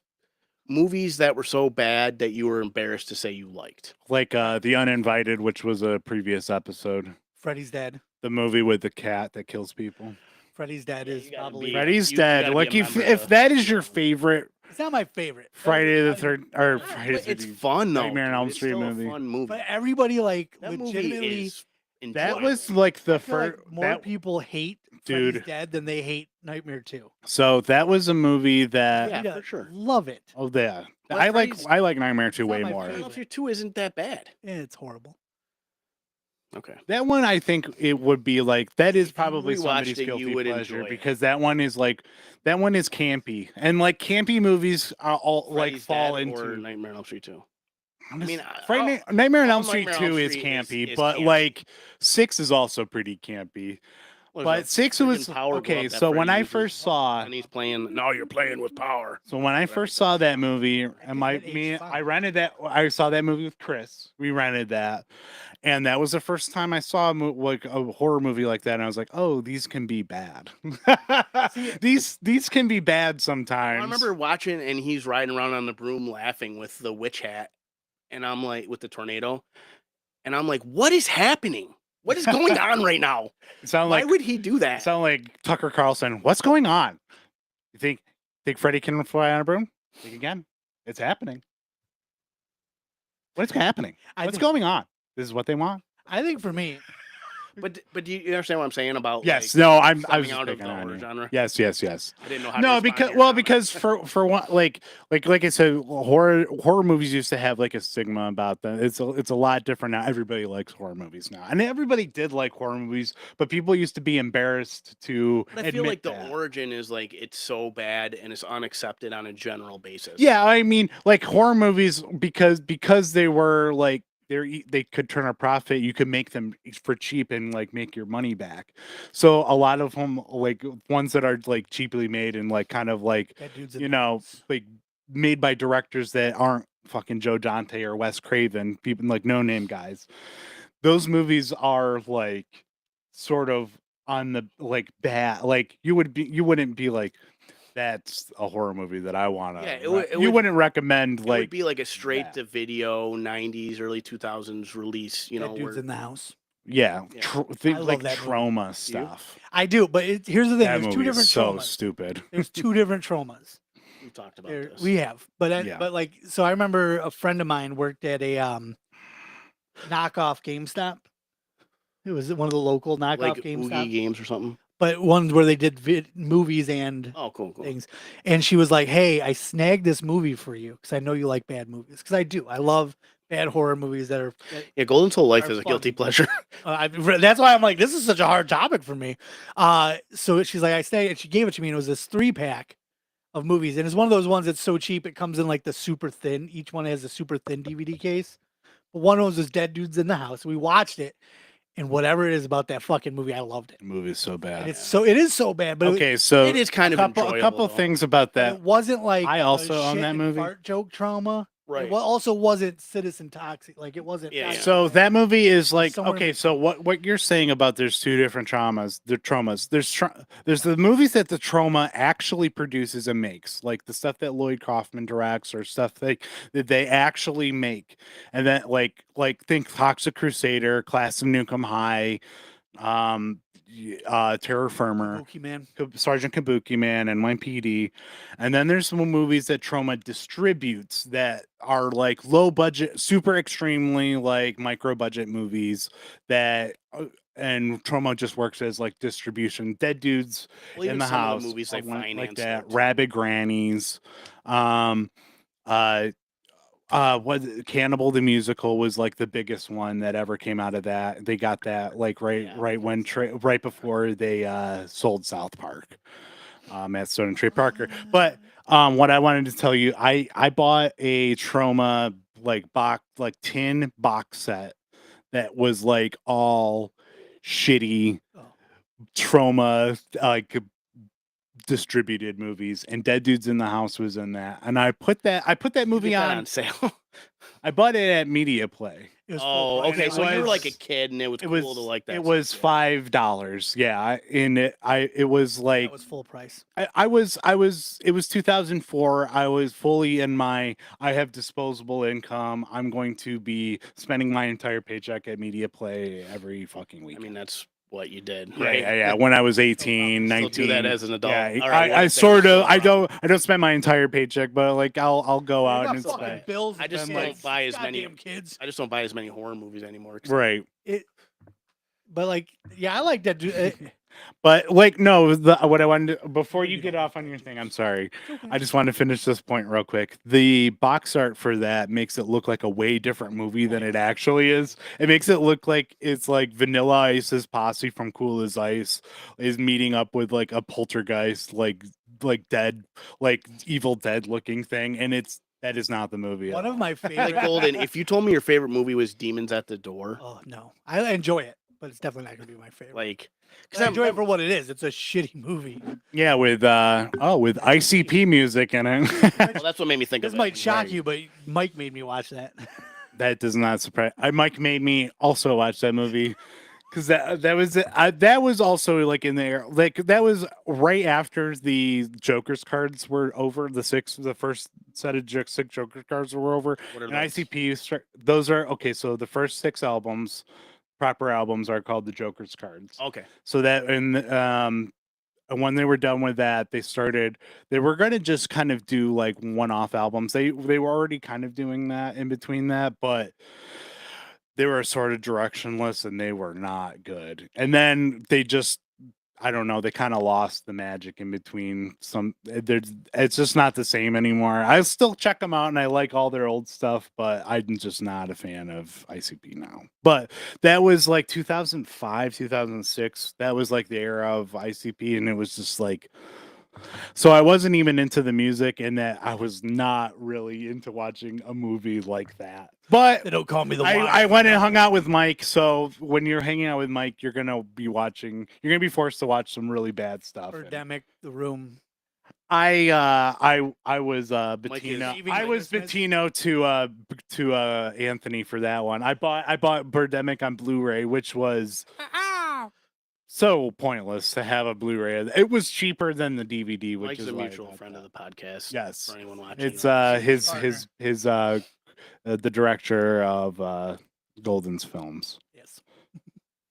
movies that were so bad that you were embarrassed to say you liked. Like The Uninvited, which was a previous episode. Freddy's dead. The movie with the cat that kills people. Freddy's dead Yeah, is you gotta probably. be- Freddy's you dead. gotta be Like a if member if of- that is your favorite It's not my favorite. Friday the Everybody- third or But Friday the it's 13th. fun though. Nightmare on dude. Elm It's Street still a movie. fun movie. But everybody like That movie legitimately. is That enjoyable. was like the I feel first. like more people hate Dude. Freddy's Dead than they hate Nightmare 2. So that was a movie that. Yeah, Yeah, for sure. Love it. Oh yeah. But I like Freddy's- Nightmare 2 It's not way my more. favorite. Philadelphia 2 isn't that bad. It's horrible. Okay. That one, I think it would be like that is If you probably rewatched somebody's it, you guilty would pleasure enjoy it. because that one is campy, and like campy movies are all like Freddy's fall Dead into. or Nightmare on Elm Street 2. I mean, mean, I- Nightmare on all Elm Street Nightmare on 2 Elm is Street campy, is but campy. like 6 is also pretty campy. What is But that? 6 Friggin' was power okay. glove that So when Freddy I uses. first saw, And he's playing. No, you're playing with power. so when I first saw that movie, and that aged fine. I rented that. I saw that movie with Chris. We rented that, and that was the first time I saw like a horror movie like that. And I was like, oh, these can be bad. these can be bad sometimes. I remember watching, and he's riding around on the broom laughing with the witch hat, and I'm like, with the tornado, and I'm like, what is happening? What is going on right now? It sounded Why like would he do that? sound like Tucker Carlson. What's going on? You think Freddy can fly on a broom? Think again. It's happening. What's happening? What's going on? This is what they want. I think for me, But do you understand what I'm saying about? Yes. like, No. I was stepping just out of picking the on horror you. genre? Yes. Yes. Yes. I didn't know how. to No, respond to because your well, comment. because for one, like I said, horror movies used to have like a stigma about them. It's a lot different now. Everybody likes horror movies now, and everybody did like horror movies, but people used to be embarrassed to But I feel admit like the that. origin is like it's so bad and it's unaccepted on a general basis. Yeah, I mean, like horror movies because they were like they could turn a profit. You could make them for cheap and like make your money back. So a lot of them, like ones that are like cheaply made and like kind of like that dude's you know like made by directors that aren't fucking Joe Dante or Wes Craven, people like no name guys. Those movies are like sort of on the like bad. Like you wouldn't be like that's a horror movie that I want to. Yeah, it You would- wouldn't recommend It like would be like a straight to video '90s, early 2000s release. You that know, dude's where in the house. yeah, Yeah. think I love like that movie. trauma stuff. I do, but here's the thing: That there's two movie is different so traumas. stupid. There's two different traumas. we talked about There, this. we have, but Yeah. but like, so I remember a friend of mine worked at a knockoff GameStop. It was one of the local knockoff like GameStop, Oogie Games or something. but ones where they did movies and Oh, cool. things. And she was like, "Hey, I snagged this movie for you because I know you like bad movies. Because I do. I love bad horror movies that are." Yeah, Golden Soul Life Are is a guilty fun. pleasure. That's why I'm like, this is such a hard topic for me. So she's like, I snagged it. She gave it to me, and it was this 3-pack of movies, and it's one of those ones that's so cheap it comes in like the super thin. Each one has a super thin DVD case. But one of those was Dead Dudes in the House. We watched it, and whatever it is about that fucking movie, I loved it. The movie is so And bad. it is so bad, but Okay, so it is kind of a enjoyable. couple though. things about but that. it wasn't like I a also own shit that and movie. fart joke trauma. Right. It also wasn't Citizen Toxic. Like it wasn't. Yeah, yeah. So that movie is like Somewhere in okay. between. So what you're saying about there's two different traumas. There's the movies that the trauma actually produces and makes, like the stuff that Lloyd Kaufman directs or stuff that they actually make, and then like think Toxic Crusader, Class of Nukem High, Terror Firmer. Kabuki Man. Sergeant Kabuki Man and NYPD. And then there's some movies that Trauma distributes that are like low budget, super extremely like micro budget movies that and Trauma just works as like distribution. Dead Dudes Well, even in the some of House, movies they like finance that. though, too. Rabid Grannies. What Cannibal the Musical was like the biggest one that ever came out of that. They got that like right when right before they sold South Park. Matt Stone and Trey Parker. But what I wanted to tell you, I bought a Trauma tin box set that was like all shitty Oh. Trauma distributed movies, and Dead Dudes in the House was in that. And I put that You movie get that on sale. I bought it at Media Play. It was Oh, full price. okay. it So you were like a was- kid, and it was It cool was to like that. it was stuff, $5. Yeah, it was like That was full price. I was it was 2004. I was fully in my I have disposable income. I'm going to be spending my entire paycheck at Media Play every fucking week. I mean, that's what you did, yeah, right? yeah. When I was 18, Still 19. do that as an adult. Yeah, All right, I what sort thing of is I so wrong? don't spend my entire paycheck, but like I'll go I out got and fucking spend. bills. I just and don't kids. buy as many- Goddamn kids. I just don't buy as many horror movies anymore. 'cause Right. But like, yeah, I like that. But like no, what I wanted to, before you get off on your thing, I'm sorry. I just wanted to finish this point real quick. The box art for that makes it look like a way different movie than it actually is. It makes it look like it's like Vanilla Ice's posse from Cool as Ice is meeting up with like a poltergeist, like dead, like Evil Dead looking thing, and that is not the movie. One at of all. my favorite. Like Golden, if you told me your favorite movie was Demons at the Door, Oh no, I enjoy it. but it's definitely not gonna be my favorite. Like, I enjoy it for what it is. It's a shitty movie. Yeah, with ICP music in it. well, that's what made me think This of it. might shock Right. you, but Mike made me watch that. That does not surprise. Mike made me also watch that movie because that was also like in there, like that was right after the Joker's cards were over. The first set of 6 Joker cards were over, What are and those? ICP. Those are okay. So the first 6 albums, proper albums, are called the Joker's cards. Okay. So that and when they were done with that, they were going to just kind of do like one-off albums. They were already kind of doing that in between that, but they were sort of directionless and they were not good. And then they just, I don't know, they kind of lost the magic in between. It's just not the same anymore. I still check them out and I like all their old stuff, but I'm just not a fan of ICP now. But that was like 2005, 2006. That was like the era of ICP, and it was just like, so I wasn't even into the music, and that I was not really into watching a movie like that. But They don't call me the. I went and hung out with Mike. So when you're hanging out with Mike, you're gonna be forced to watch some really bad stuff. And Birdemic, The Room. I was Mike is Bettino. leaving I was Christmas. Bettino to Anthony for that one. I bought Birdemic on Blu-ray, which was so pointless to have a Blu-ray. It was cheaper than the DVD, which Mike's is a why I mutual bought friend of that. the podcast. Yes. For anyone watching. It's His the director of Golden's films. Yes.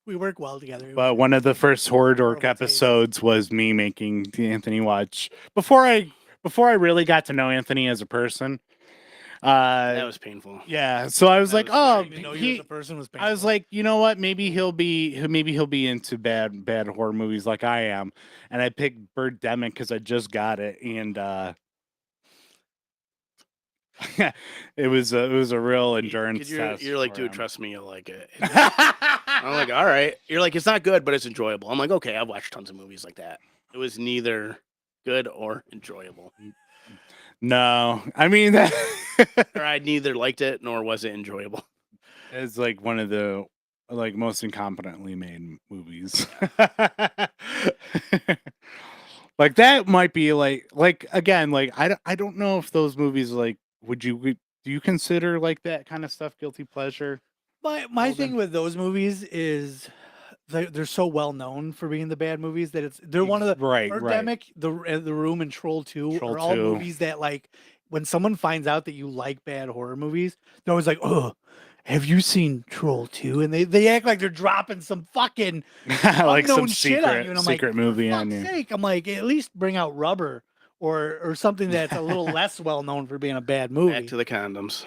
We work well together. But one of the first Horror Dork Horrible taste. episodes was me making Anthony watch before I really got to know Anthony as a person. that was painful. Yeah, so I was That like, was oh, very Even though he, as a person was I was painful. like, you know what? Maybe he'll be into bad horror movies like I am. And I picked Birdemic because I just got it, and it was a real endurance test. You're like, for dude, him. trust me, you'll like it. I'm like, all right. You're like, it's not good, but it's enjoyable. I'm like, okay, I've watched tons of movies like that. It was neither good or enjoyable. No, I mean Or I neither liked it nor was it enjoyable. it's like one of the like most incompetently made movies. Like that might be like again, like I don't know if those movies like do you consider like that kind of stuff guilty pleasure? My Golden. thing with those movies is they're so well known for being the bad movies that they're one of the right. Birdemic, the Room, and Troll 2 Troll are all 2. movies that like when someone finds out that you like bad horror movies, they're always like, "Oh, have you seen Troll 2?" And they act like they're dropping some fucking Like some unknown shit on you, and I'm like, secret movie for on fuck's you. sake, I'm like, at least bring out Rubber or something that's a little less well known for being a bad movie. Back to the condoms.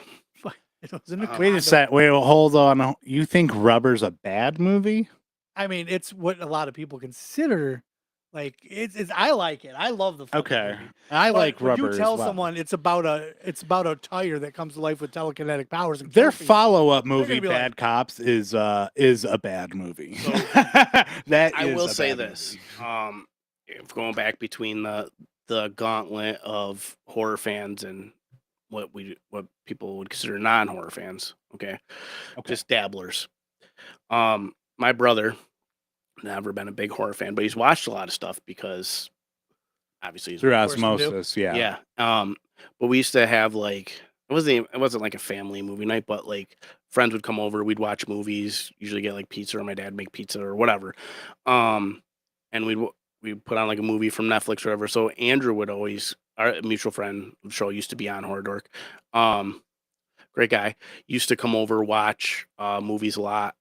It wasn't a Wait Wait a condom. sec. Wait, well, hold on. You think Rubber's a bad movie? I mean, it's what a lot of people consider. Like it's I like it. I love the fucking Okay, movie. I But like when Rubber. you tell as well. someone it's about a tire that comes to life with telekinetic powers, and Their kills people, follow-up gonna movie, be like- Bad Cops, is a bad movie. So, That I is will a say bad this. movie. If going back between the gauntlet of horror fans and what people would consider non-horror fans, okay? Just dabblers. My brother never been a big horror fan, but he's watched a lot of stuff because obviously he's Through Of course we do. osmosis, yeah. but we used to have like it wasn't like a family movie night, but like friends would come over, we'd watch movies, usually get like pizza or my dad make pizza or whatever. And we'd put on like a movie from Netflix or whatever. So Andrew would always, our mutual friend of the show, used to be on Horror Dork. Great guy, used to come over, watch movies a lot,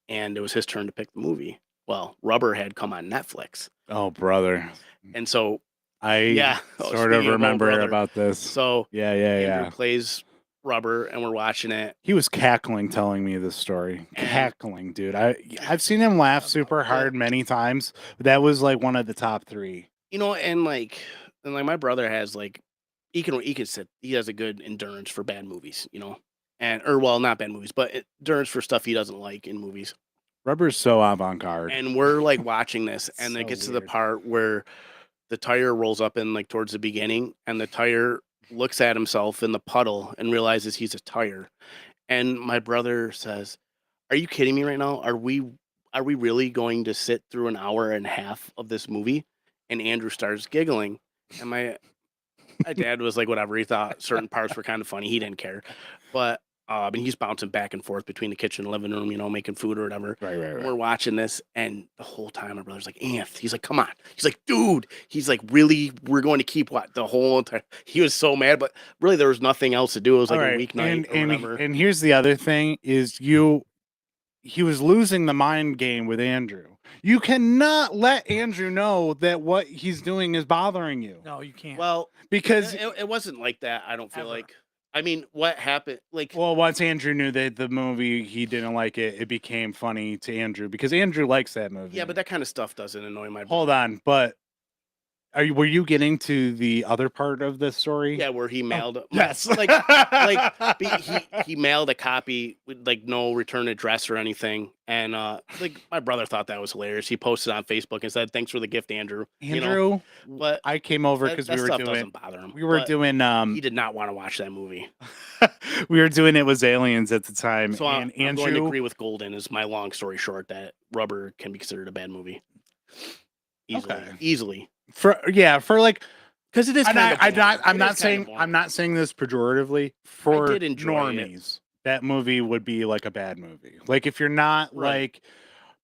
and it was his turn to pick the movie. Well, Rubber had come on Netflix, Oh, brother. and so I Oh, sort of speaking of old remember brother. about this. so Yeah. Andrew plays Rubber, and we're watching it. He was cackling telling me this story. And- Cackling, dude. I've seen him laugh super hard many times. But that was like one of the top 3. And my brother has like he can sit. He has a good endurance for bad movies, not bad movies, but endurance for stuff he doesn't like in movies. Rubber's so avant-garde. And we're like watching this, and So it gets to the weird. part where the tire rolls up in like towards the beginning, and the tire looks at himself in the puddle and realizes he's a tire. And my brother says, "Are you kidding me right now? are we really going to sit through an hour and a half of this movie? And Andrew starts giggling, and my dad was like, whatever. He thought certain parts were kind of funny. He didn't care, but and he's bouncing back and forth between the kitchen and living room, making food or whatever. Right, right, And right. we're watching this, and the whole time my brother's like, Anth, he's like, come on. He's like, dude. He's like, really? We're going to keep what the whole entire. He was so mad, but really there was nothing else to do. It was like All a right, weeknight or whatever. and here's the other thing: is he was losing the mind game with Andrew. You cannot let Andrew know that what he's doing is bothering you. No, you can't. Well, Because it wasn't like that. I don't feel Ever. like. I mean, what happened? Like, well, once Andrew knew that the movie he didn't like it, it became funny to Andrew because Andrew likes that movie. yeah, but that kind of stuff doesn't annoy my. Hold brother. on, but were you getting to the other part of the story? Yeah, where he mailed. Yes. like he mailed a copy with like no return address or anything, and like my brother thought that was hilarious. He posted on Facebook and said, "Thanks for the gift, Andrew." Andrew, But I came over that, because that we were stuff doing doesn't bother him. we were but doing He did not want to watch that movie. we were doing It Was Aliens at the time, So and I'm going to Andrew agree with Golden. Is my long story short that Rubber can be considered a bad movie. Easily. for like. Because it is. And kind of boring. I'm It not is saying kinda I'm boring. not saying this pejoratively for did enjoy it. normies. That movie would be like a bad movie. Like if you're not Right. like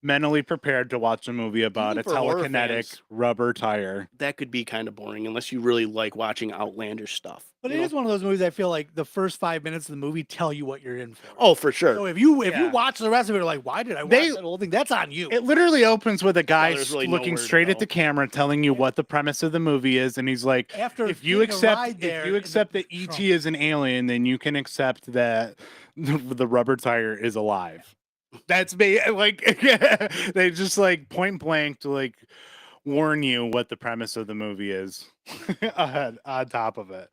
mentally prepared to watch a movie about Even a for horror telekinetic fans. rubber tire. That could be kind of boring unless you really like watching outlandish stuff. But it is one of those movies I feel like the first 5 minutes of the movie tell you what you're in for. Oh, for sure. So if you Yeah. watch the rest of it, like, why did I watch They- that whole thing? That's on you. It literally opens with a guy there's really looking nowhere to straight at go. the camera telling you what the premise of the movie is, and he's like, After if you getting a accept ride there if in you the accept that trunk. ET is an alien, then you can accept that the rubber tire is alive. That's like they just like point blank to like warn you what the premise of the movie is on top of it.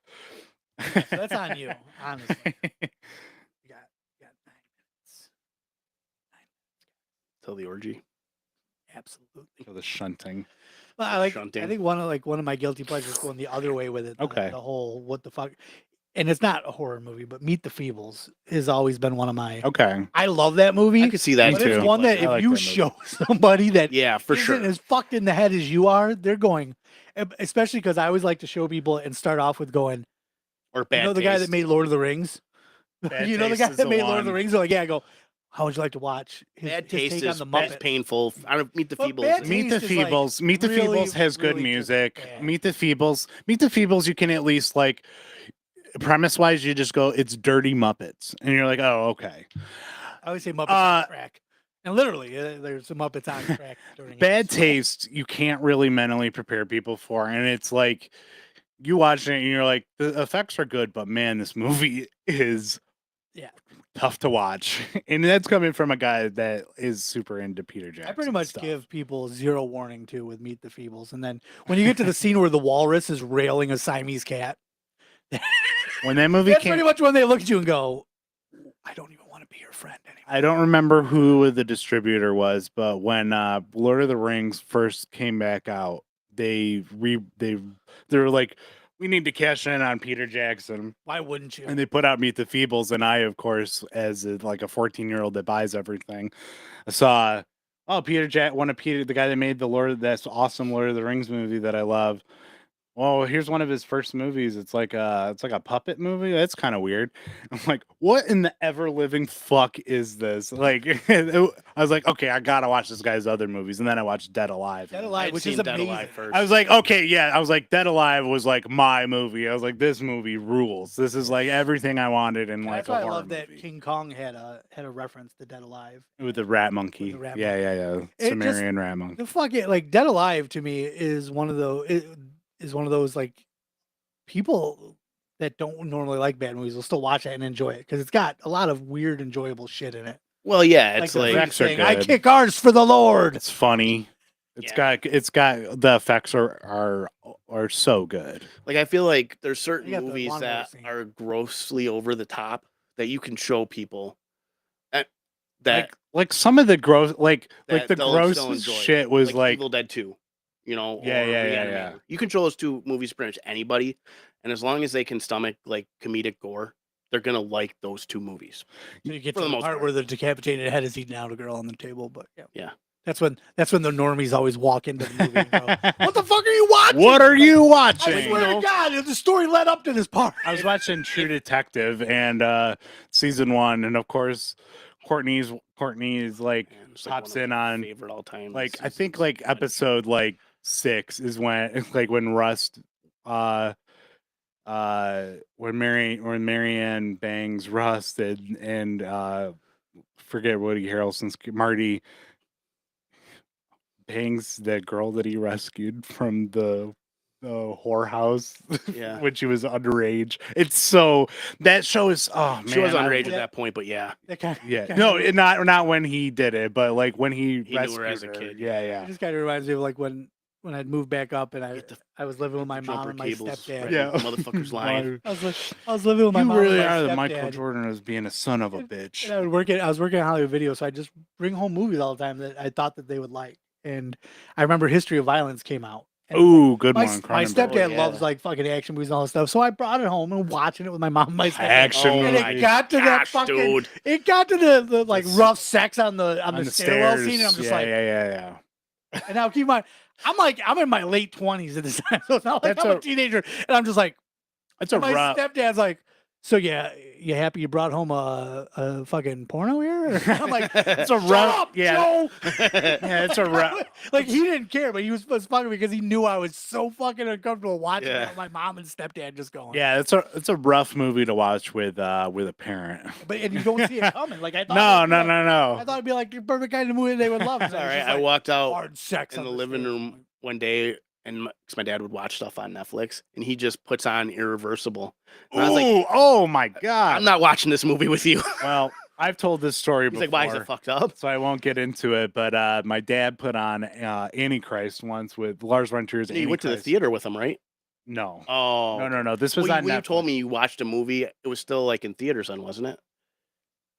So that's on you, honestly. You got 9 minutes. Till the orgy. Absolutely. For the shunting. Well, I Shunting. think one of my guilty pleasures going the other way with it. Okay. The whole what the fuck, and it's not a horror movie, but Meet the Feebles has always been one of my. Okay. I love that movie. I could see that but too. it's one that I if like you that movie. show somebody that Yeah, for isn't sure. as fucked in the head as you are, they're going. Especially because I always like to show people and start off with going. Or bad. You know the guy that taste. made Lord of the Rings. Bad You know the Taste guy is that the made Lord of the one. Rings. They're like, yeah, I go. How would you like to watch Bad his taste take is on the that's Muppets? painful. I don't Meet the But Feebles. Bad Meet the Taste is, like, Feebles. Meet the really, Feebles has good really just music. bad. Meet the Feebles. Meet the Feebles. You can at least like premise wise, you just go, it's dirty Muppets, and you're like, oh, okay. I always say Muppets on crack, and literally, there's some Muppets on crack. During Bad it. taste. You can't really mentally prepare people for, and it's like you watch it and you're like, the effects are good, but man, this movie is Yeah. tough to watch, and that's coming from a guy that is super into Peter Jackson. I pretty much stuff. give people zero warning too with Meet the Feebles, and then when you get to the scene where the walrus is railing a Siamese cat, when that movie that's came. pretty much when they look at you and go, "I don't even want to be your friend anymore." I don't remember who the distributor was, but when Lord of the Rings first came back out, they were like, we need to cash in on Peter Jackson, Why wouldn't you? and they put out Meet the Feebles, and I, of course, as like a 14-year-old that buys everything, I saw the guy that made that's awesome Lord of the Rings movie that I love. Well, here's one of his first movies. It's like a puppet movie. That's kind of weird. I'm like, what in the ever living fuck is this? Like, I was like, okay, I gotta watch this guy's other movies, and then I watched Dead Alive. Dead I Alive, had which seen is Dead amazing. Alive first. I was like, okay, yeah. I was like, Dead Alive was like my movie. I was like, this movie rules. This is like everything I wanted in And like that's a why I horror love that movie. King Kong had a reference to Dead Alive. With the rat monkey. With the rat Yeah. It just- Sumerian rat monkey. The fucking like Dead Alive to me is one of those like people that don't normally like bad movies will still watch it and enjoy it because it's got a lot of weird, enjoyable shit in it. Well, yeah, it's the like, effects are saying, "I good. kick ours for the Lord." It's funny. It's got the effects are so good. I feel like there's certain got the movies lawnmower that scene. are grossly over the top that you can show people that Like some of the gross like that the they'll gross still enjoy. shit was like Evil Dead 2, Yeah, or yeah, yeah. Reanimator. You can show those two movies to pretty much anybody, and as long as they can stomach like comedic gore, they're gonna like those two movies. So you get For to the the most part part. where the decapitated head is eating out a girl on the table, but yeah. Yeah. That's when the normies always walk into the movie and go, "What the fuck are you watching? What are you I watching? swear to God, the story led up to this part." I was watching True Detective and season 1, and of course, Courtney's like Man, it's like pops one of in my on favorite all time. like I think like episode like 6 is when like when Rust when Marianne bangs Rust and forget Woody Harrelson's Marty bangs the girl that he rescued from the whorehouse Yeah. when she was underage. It's so that show is She was man, I- underage at Yeah. that point, but yeah. That kind Yeah, kind no, of- not when he did it, but like when he He knew rescued her as a her. kid, Yeah, It yeah. just kind of reminds me of like when I'd moved back up and Get the I was living with my mom jumper and my cables stepdad. right Yeah. in the motherfucker's line. I was living with my You mom really and my are the stepdad. Michael Jordan as being a son of a And- bitch. And I was working at Hollywood Video, so I just bring home movies all the time that I thought that they would like. And I remember History of Violence came out. And it's like, Ooh, good my, one. my Cronenberg. stepdad yeah. loves like fucking action movies and all that stuff. So I brought it home and watching it with my mom and my stepdad. Action Oh And movie. it got to that gosh, fucking dude. it got to the like It's- rough sex on the on the stairwell stairs. scene, and I'm just yeah, like, yeah. and now keep in mind, I'm in my late 20s at this time, so it's not like That's I'm a a- teenager, and I'm just like, That's a my rough. stepdad's like, so yeah, you happy you brought home a fucking porno here? I'm like, It's a shut rough. up, Yeah, Joe. yeah. It's a rough. Like he didn't care, but he was fucking because he knew I was so fucking uncomfortable watching Yeah. that with my mom and stepdad just going. Yeah, it's a rough movie to watch with a parent. But and you don't see it coming. Like I thought. No, it'd be no, like- no, I no. thought it'd be like the perfect kind of movie they would love. All right, I walked out hard sex in on the living stairs. room one day, and because my dad would watch stuff on Netflix, and he just puts on Irreversible. And I was like, Ooh, oh my god. I'm not watching this movie with you. Well, I've told this story He's before. like, why is it fucked up? So I won't get into it, but my dad put on Antichrist once with Lars von Trier's You went to the Antichrist. theater with him, right? No. Oh, No. This was Well, on when Netflix. you told me you watched a movie, it was still like in theaters, then, wasn't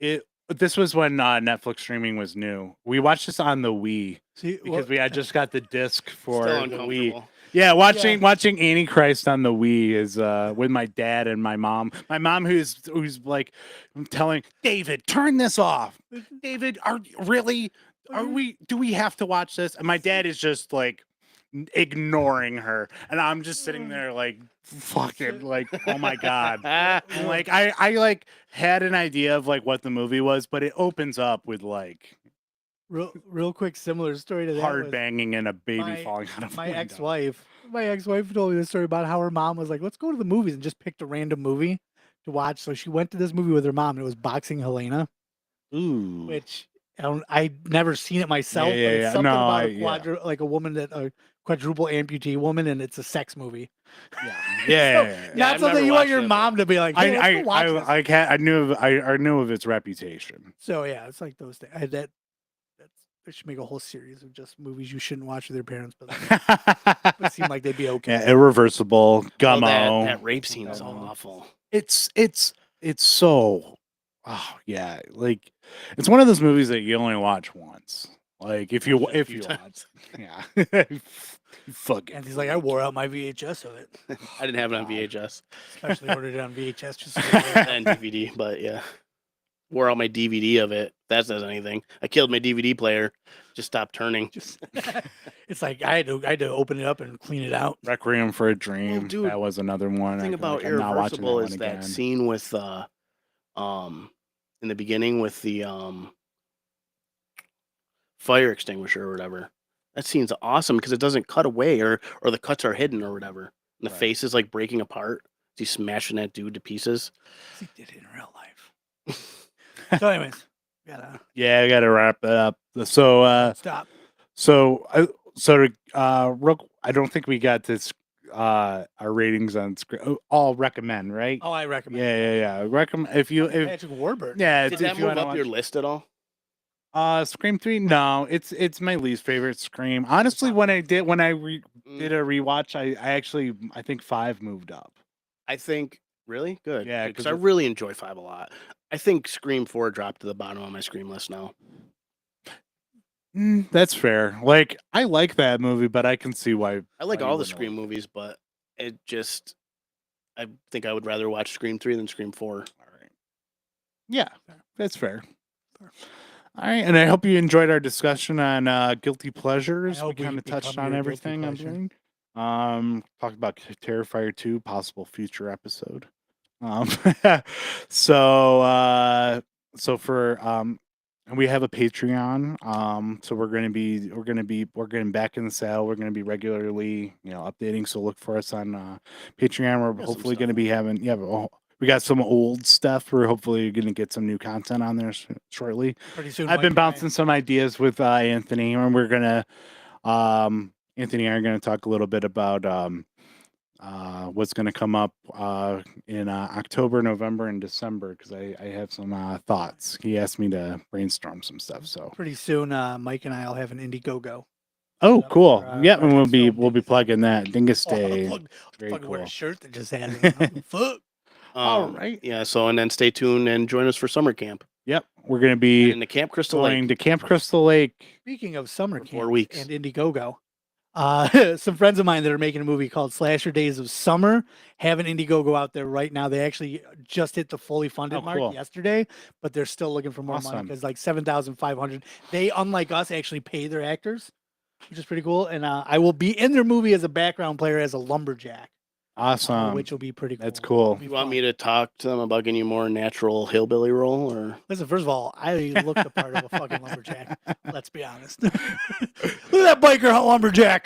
it? This was when Netflix streaming was new. We watched this on the Wii See, because I just got the disc for Still the Wii. uncomfortable. Yeah, watching Antichrist on the Wii is with my dad and my mom. My mom who's like telling David, turn this off. David, do we have to watch this? And my dad is just like ignoring her. And I'm just sitting there like fucking like, oh my God. And like I like had an idea of like what the movie was, but it opens up with like real quick, similar story to that. hard was banging and a baby my- falling out of a My window. ex-wife told me this story about how her mom was like, let's go to the movies, and just picked a random movie to watch. So she went to this movie with her mom, and it was Boxing Helena, Ooh. which I'd never seen it myself. Yeah, but it's yeah. something No, about yeah. like a woman a quadruple amputee woman, and it's a sex movie. Yeah. Not I've something never you want watched your it, but- mom to be like, hey, let's go watch this. I can't. I knew of its reputation. So yeah, it's like those things. They should make a whole series of just movies you shouldn't watch with your parents, but it seemed like they'd be okay. Yeah, irreversible, Oh, Gummo. that rape scene is Gummo. awful. It's so. Oh yeah, like it's one of those movies that you only watch once. Like if you Watched it a if few you times. yeah, fucking. And he's like, I wore out my VHS of it. I didn't have it on Wow. VHS Especially ordered it on VHS. Just so you know. and DVD, but yeah, wore out my DVD of it. If that says anything. I killed my DVD player. Just stopped turning. Just it's like I had to open it up and clean it out. Requiem for a Dream. dude, that was another one. The thing I feel about like I'm not watching Irreversible one is that again. scene with in the beginning with the fire extinguisher or whatever. That scene's awesome because it doesn't cut away or the cuts are hidden or whatever. And the Right. face is like breaking apart. He's smashing that dude to pieces. He did it in real life. So, anyways, gotta Yeah, I gotta wrap it up. So stop. I don't think we got this our ratings on screen. All recommend, right? Oh, I recommend. Yeah. Recommend if you if Patrick Warburton. yeah, Did if that you move wanna up your watch- list at all? Scream 3, no, it's my least favorite Scream. Honestly, when I did did a rewatch, I think 5 moved up. I think really good. Yeah, because 'cause I it- really enjoy 5 a lot. I think Scream 4 dropped to the bottom of my Scream list now. That's fair. Like I like that movie, but I can see why. I like why you all the wouldn't Scream like it. movies, but I think I would rather watch Scream 3 than Scream 4. All right. Yeah, that's fair. All right, and I hope you enjoyed our discussion on guilty pleasures. We hope we kind of touched become on your guilty everything. I'm pleasure. doing. Talked about Terrifier 2, possible future episode. Um, so for and we have a Patreon. So we're getting back in the saddle. We're gonna be regularly, updating. So look for us on Patreon. We're some hopefully stuff gonna be having we got some old stuff. We're hopefully gonna get some new content on there shortly. Pretty soon. I've Mike been and I- bouncing some ideas with Anthony, and we're gonna Anthony and I are gonna talk a little bit about what's going to come up in October, November, and December because I have some thoughts. He asked me to brainstorm some stuff. So, Pretty soon, Mike and I'll have an Indiegogo. oh, Yep, cool. for, Yeah, for and next film, we'll be Dingus Day. plugging that Dingus Oh, I'll Day. fucking Very wear cool. a shirt that just has it. Fuck. All right. Yeah. So and then stay tuned and join us for summer camp Yep, we're going to be in the Camp Crystal going Lake. to Camp Crystal Lake. Speaking of summer For camp 4 weeks. and Indiegogo, some friends of mine that are making a movie called Slasher Days of Summer have an Indiegogo out there right now. They actually just hit the fully funded Oh, mark cool. yesterday, but they're still looking for more money Awesome. because like 7,500. They, unlike us, actually pay their actors, which is pretty cool. And I will be in their movie as a background player as a lumberjack, Awesome. which will be pretty cool. That's cool. It'll be You want fun. me to talk to them about getting you more natural hillbilly role, or Listen, first of all, I look the part of a fucking lumberjack. Let's be honest. Look at that biker lumberjack.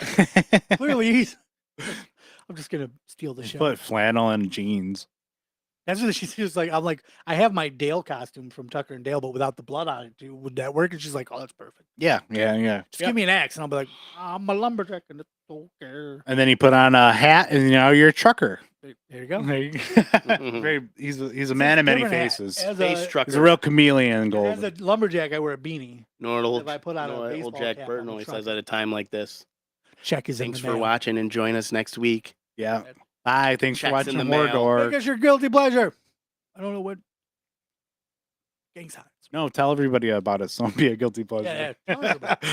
Clearly, he's. I'm just gonna steal the show. Put flannel and jeans. That's what she's just like. I'm like, I have my Dale costume from Tucker and Dale, but without the blood on it. Dude, would that work? And she's like, oh, that's perfect. Yeah. Just give me an axe, and I'll be like, I'm a lumberjack, and it's okay. And then you put on a hat, and you're a trucker. There you go. There you go. Very, he's a man of many Different hat. faces. As face a, trucker? He's a real chameleon, as Gold. a lumberjack, I wear a beanie. No, old, If I put on a old baseball Jack cap, Burton I'm a always says trucker. at a time like this. Check is Thanks in the for mail. watching and join us next week. Yeah. Bye. Thanks for Checks in watching the mail. Mordor. Make us your guilty pleasure. I don't know what. Gang signs. No, tell everybody about us. Don't be a guilty pleasure. Yeah, tell us about